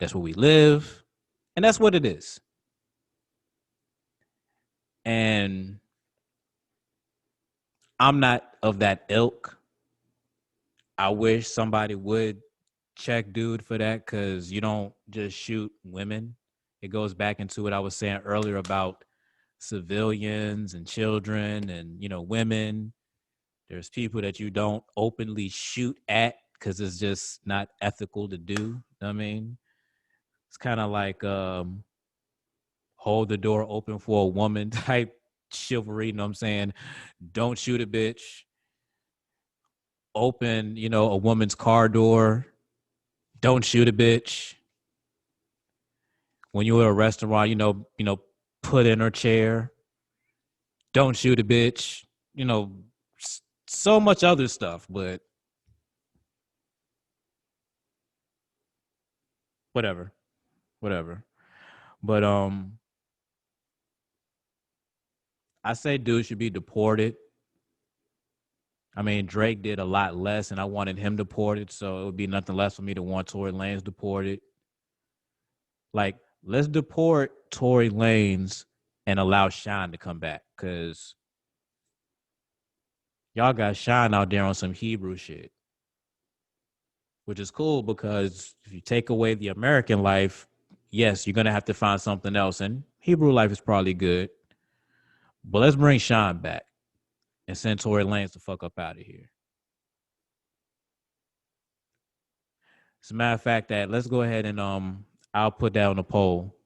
That's where we live. And that's what it is. And I'm not of that ilk. I wish somebody would check dude for that, because you don't just shoot women. It goes back into what I was saying earlier about civilians and children and, you know, women. There's people that you don't openly shoot at because it's just not ethical to do. You know what I mean? It's kind of like hold the door open for a woman type chivalry. You know what I'm saying? Don't shoot a bitch. Open, you know, a woman's car door. Don't shoot a bitch. When you're at a restaurant, you know, put in her chair. Don't shoot a bitch. You know, so much other stuff, but whatever. But I say dude should be deported. I mean, Drake did a lot less, and I wanted him deported, so it would be nothing less for me to want Tory Lanez deported. Like, let's deport Tory Lanez and allow Shine to come back, because y'all got Shine out there on some Hebrew shit, which is cool, because if you take away the American life, yes, you're going to have to find something else, and Hebrew life is probably good. But let's bring Shine back and send Tory Lanez the fuck up out of here. As a matter of fact, that let's go ahead and I'll put that on a poll.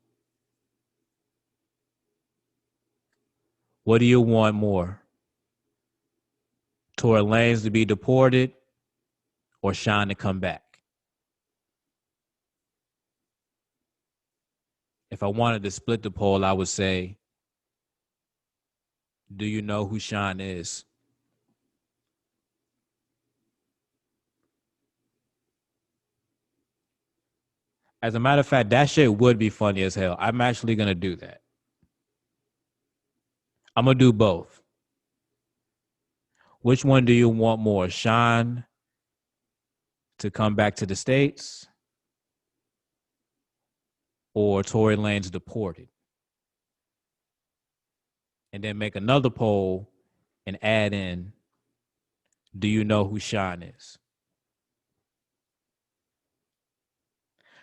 What do you want more? Tory Lanez to be deported or Shine to come back? If I wanted to split the poll, I would say, do you know who Shine is? As a matter of fact, that shit would be funny as hell. I'm actually going to do that. I'm going to do both. Which one do you want more? Shine to come back to the States or Tory Lanez deported? And then make another poll and add in, do you know who Shine is?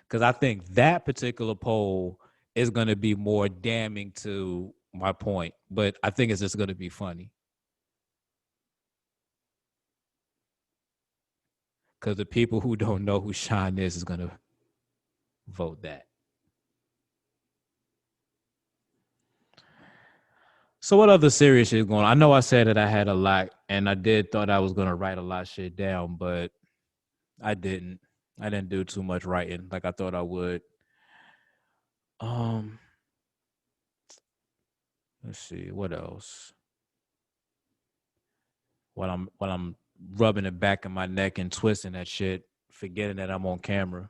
Because I think that particular poll is going to be more damning to my point. But I think it's just going to be funny. Because the people who don't know who Shine is going to vote that. So what other serious shit going on? I know I said that I had a lot, and I thought I was gonna write a lot of shit down, but I didn't. I didn't do too much writing like I thought I would. Um, let's see what else. While I'm rubbing the back of my neck and twisting that shit, forgetting that I'm on camera,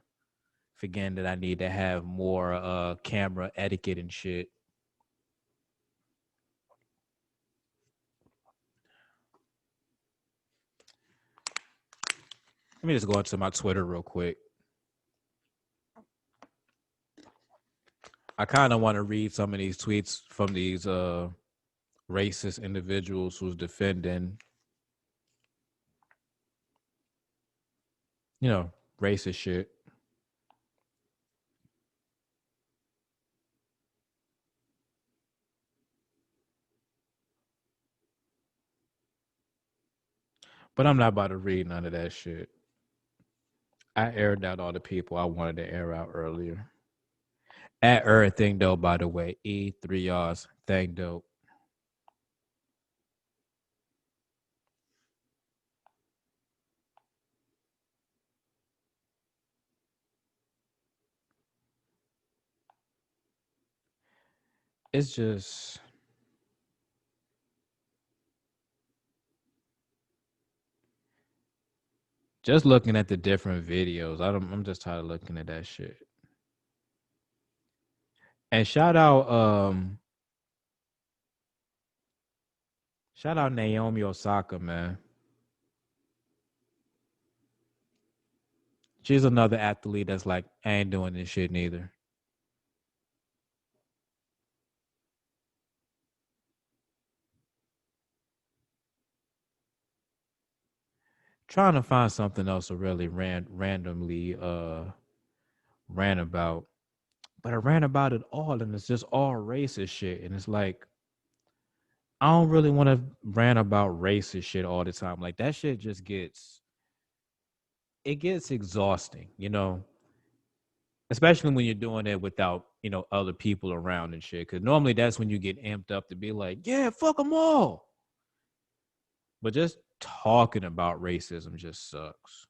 forgetting that I need to have more camera etiquette and shit. Let me just go into my Twitter real quick. I kind of want to read some of these tweets from these racist individuals who's defending, racist shit. But I'm not about to read none of that shit. I aired out all the people I wanted to air out earlier. At everything though, by the way, E3Rs, thing dope. It's just looking at the different videos. I'm just tired of looking at that shit. And shout out Naomi Osaka, man. She's another athlete that's like, I ain't doing this shit neither. Trying to find something else to really randomly rant about. But I ran about it all, and it's just all racist shit. And it's like, I don't really want to rant about racist shit all the time. Like, that shit just gets exhausting, especially when you're doing it without, other people around and shit. Because normally that's when you get amped up to be like, yeah, fuck them all. But just talking about racism just sucks.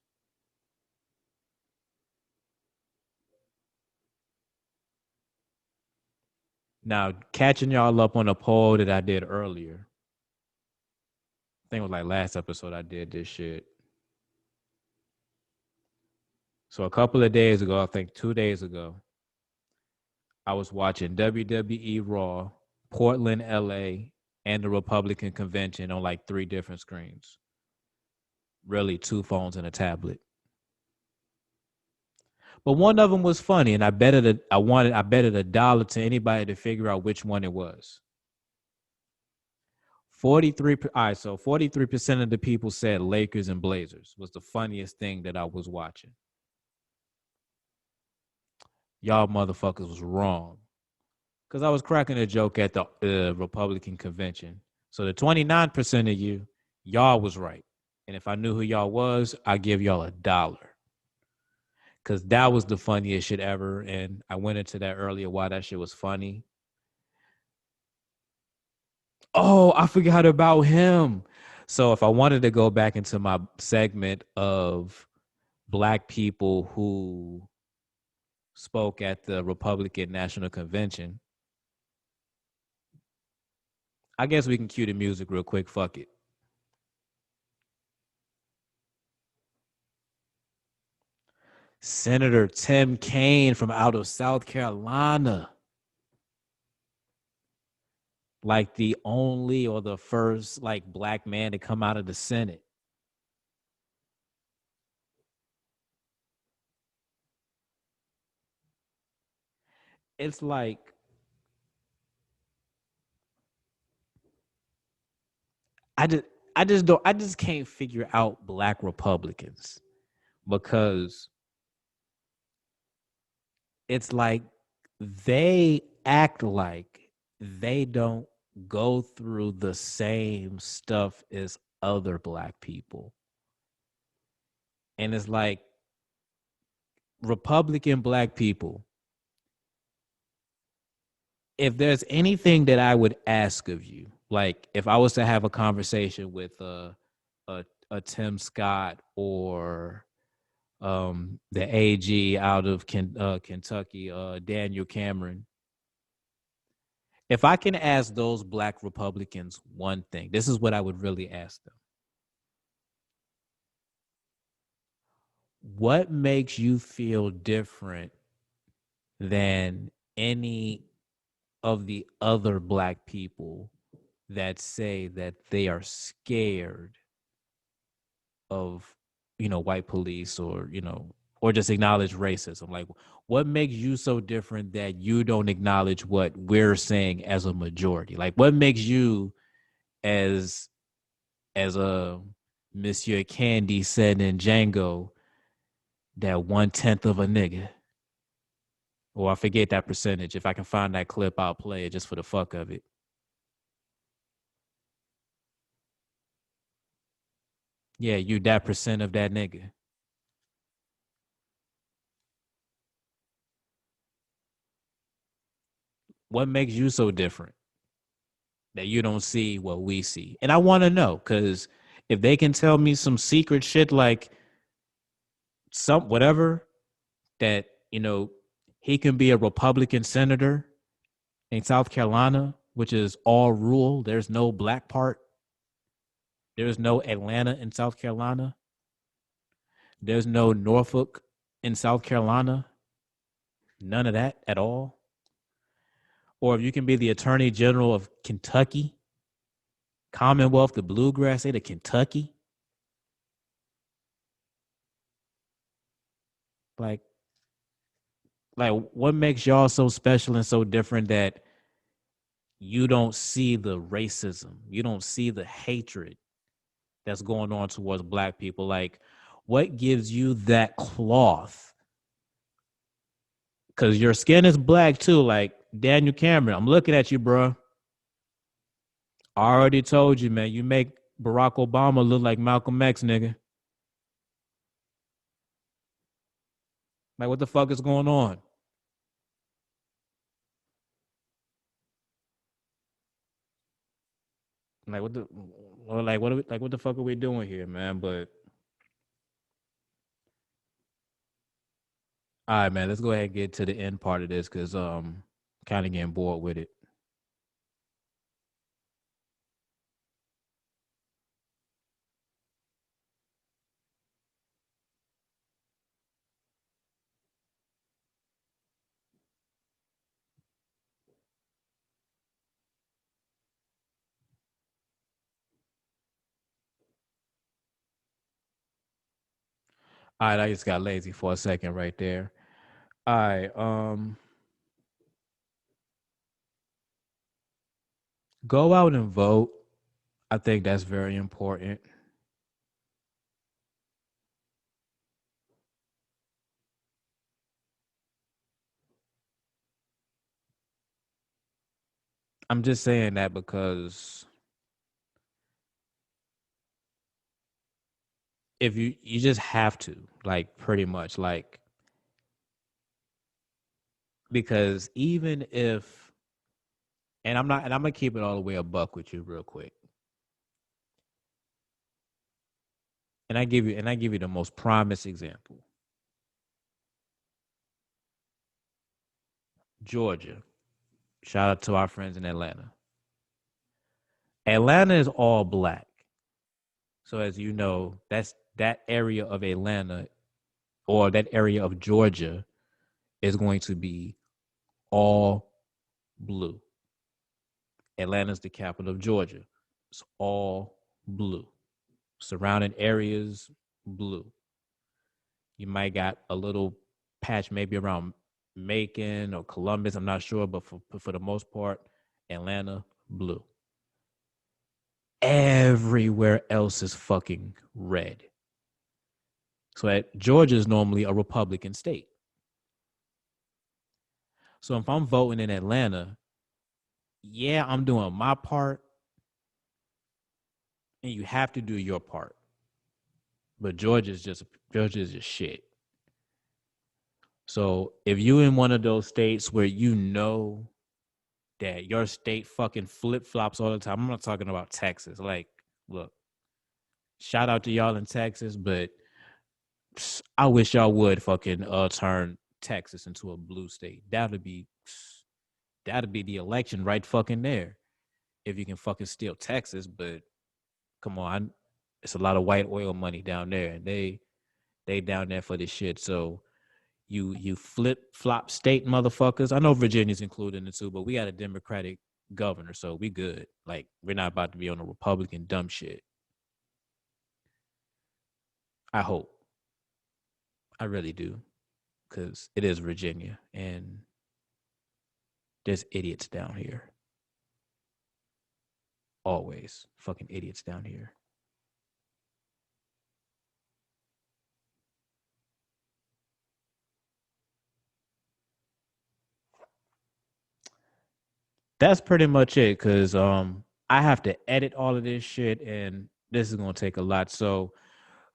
Now, catching y'all up on a poll that I did earlier. I think it was like last episode I did this shit. So a couple of days ago, I think 2 days ago, I was watching WWE Raw, Portland, LA, and the Republican convention on like 3 different screens. Really 2 phones and a tablet. But one of them was funny, and I betted $1 to anybody to figure out which one it was. 43% of the people said Lakers and Blazers was the funniest thing that I was watching. Y'all motherfuckers was wrong. Because I was cracking a joke at the Republican convention. So the 29% of y'all was right. And if I knew who y'all was, I'd give y'all $1. Because that was the funniest shit ever. And I went into that earlier why that shit was funny. Oh, I forgot about him. So if I wanted to go back into my segment of black people who spoke at the Republican National Convention, I guess we can cue the music real quick. Fuck it. Senator Tim Kaine from out of South Carolina. Like the only or the first like black man to come out of the Senate. It's like I just can't figure out black Republicans because it's like they act like they don't go through the same stuff as other black people. And it's like Republican black people, if there's anything that I would ask of you, Like if I was to have a conversation with a Tim Scott or the AG out of Kentucky, Daniel Cameron, if I can ask those black Republicans one thing, this is what I would really ask them. What makes you feel different than any of the other black people that say that they are scared of, white police or, or just acknowledge racism? Like, what makes you so different that you don't acknowledge what we're saying as a majority? Like, what makes you as a Monsieur Candy said in Django, that 1/10 of a nigga? Or I forget that percentage. If I can find that clip, I'll play it just for the fuck of it. Yeah, you that percent of that nigga. What makes you so different that you don't see what we see? And I want to know, because if they can tell me some secret shit like some whatever, that, he can be a Republican senator in South Carolina, which is all rural. There's no black part. There's no Atlanta in South Carolina. There's no Norfolk in South Carolina. None of that at all. Or if you can be the Attorney General of Kentucky, Commonwealth, the Bluegrass State of Kentucky. Like what makes y'all so special and so different that you don't see the racism, you don't see the hatred that's going on towards black people? Like, what gives you that cloth? Because your skin is black too. Like Daniel Cameron, I'm looking at you, bro. I already told you, man. You make Barack Obama look like Malcolm X, nigga. Like, what the fuck is going on? Like, what the fuck are we doing here, man? But all right, man. Let's go ahead and get to the end part of this, because kind of getting bored with it. All right, I just got lazy for a second right there. All right, go out and vote. I think that's very important. I'm just saying that because if you just have to, like, pretty much, like, because even if, and I'm gonna keep it all the way a buck with you real quick. And I give you the most prominent example. Georgia. Shout out to our friends in Atlanta. Atlanta is all black. So as you know, that's that area of Atlanta or that area of Georgia is going to be all blue. Atlanta's the capital of Georgia. It's all blue. Surrounding areas, blue. You might got a little patch maybe around Macon or Columbus, I'm not sure, but for the most part, Atlanta, blue. Everywhere else is fucking red. So Georgia is normally a Republican state. So if I'm voting in Atlanta, yeah, I'm doing my part, and you have to do your part. But Georgia's just shit. So if you in one of those states where you know that your state fucking flip-flops all the time. I'm not talking about Texas. Like, look, shout out to y'all in Texas, but I wish y'all would fucking turn Texas into a blue state. That'd be the election right fucking there. If you can fucking steal Texas, but come on, it's a lot of white oil money down there, and they down there for this shit. So you flip-flop state motherfuckers. I know Virginia's included in it too, but we got a Democratic governor, so we good. Like, we're not about to be on a Republican dumb shit. I hope. I really do, because it is Virginia, and there's idiots down here. Always fucking idiots down here. That's pretty much it, because I have to edit all of this shit, and this is going to take a lot. So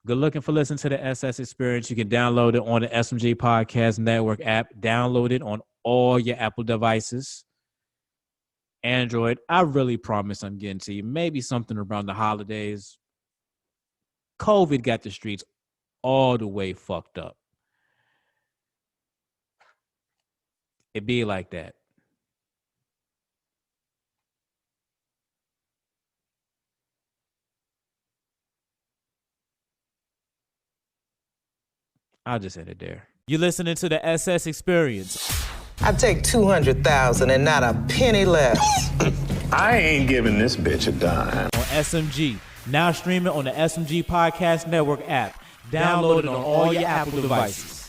good looking for listening to the SS Experience. You can download it on the SMG Podcast Network app. Download it on all your Apple devices. Android, I really promise I'm getting to you. Maybe something around the holidays. COVID got the streets all the way fucked up. It be like that. I'll just end it there. You listening to the SS Experience. I take 200,000 and not a penny less. I ain't giving this bitch a dime. On SMG. Now streaming on the SMG Podcast Network app. Download it on all your Apple devices.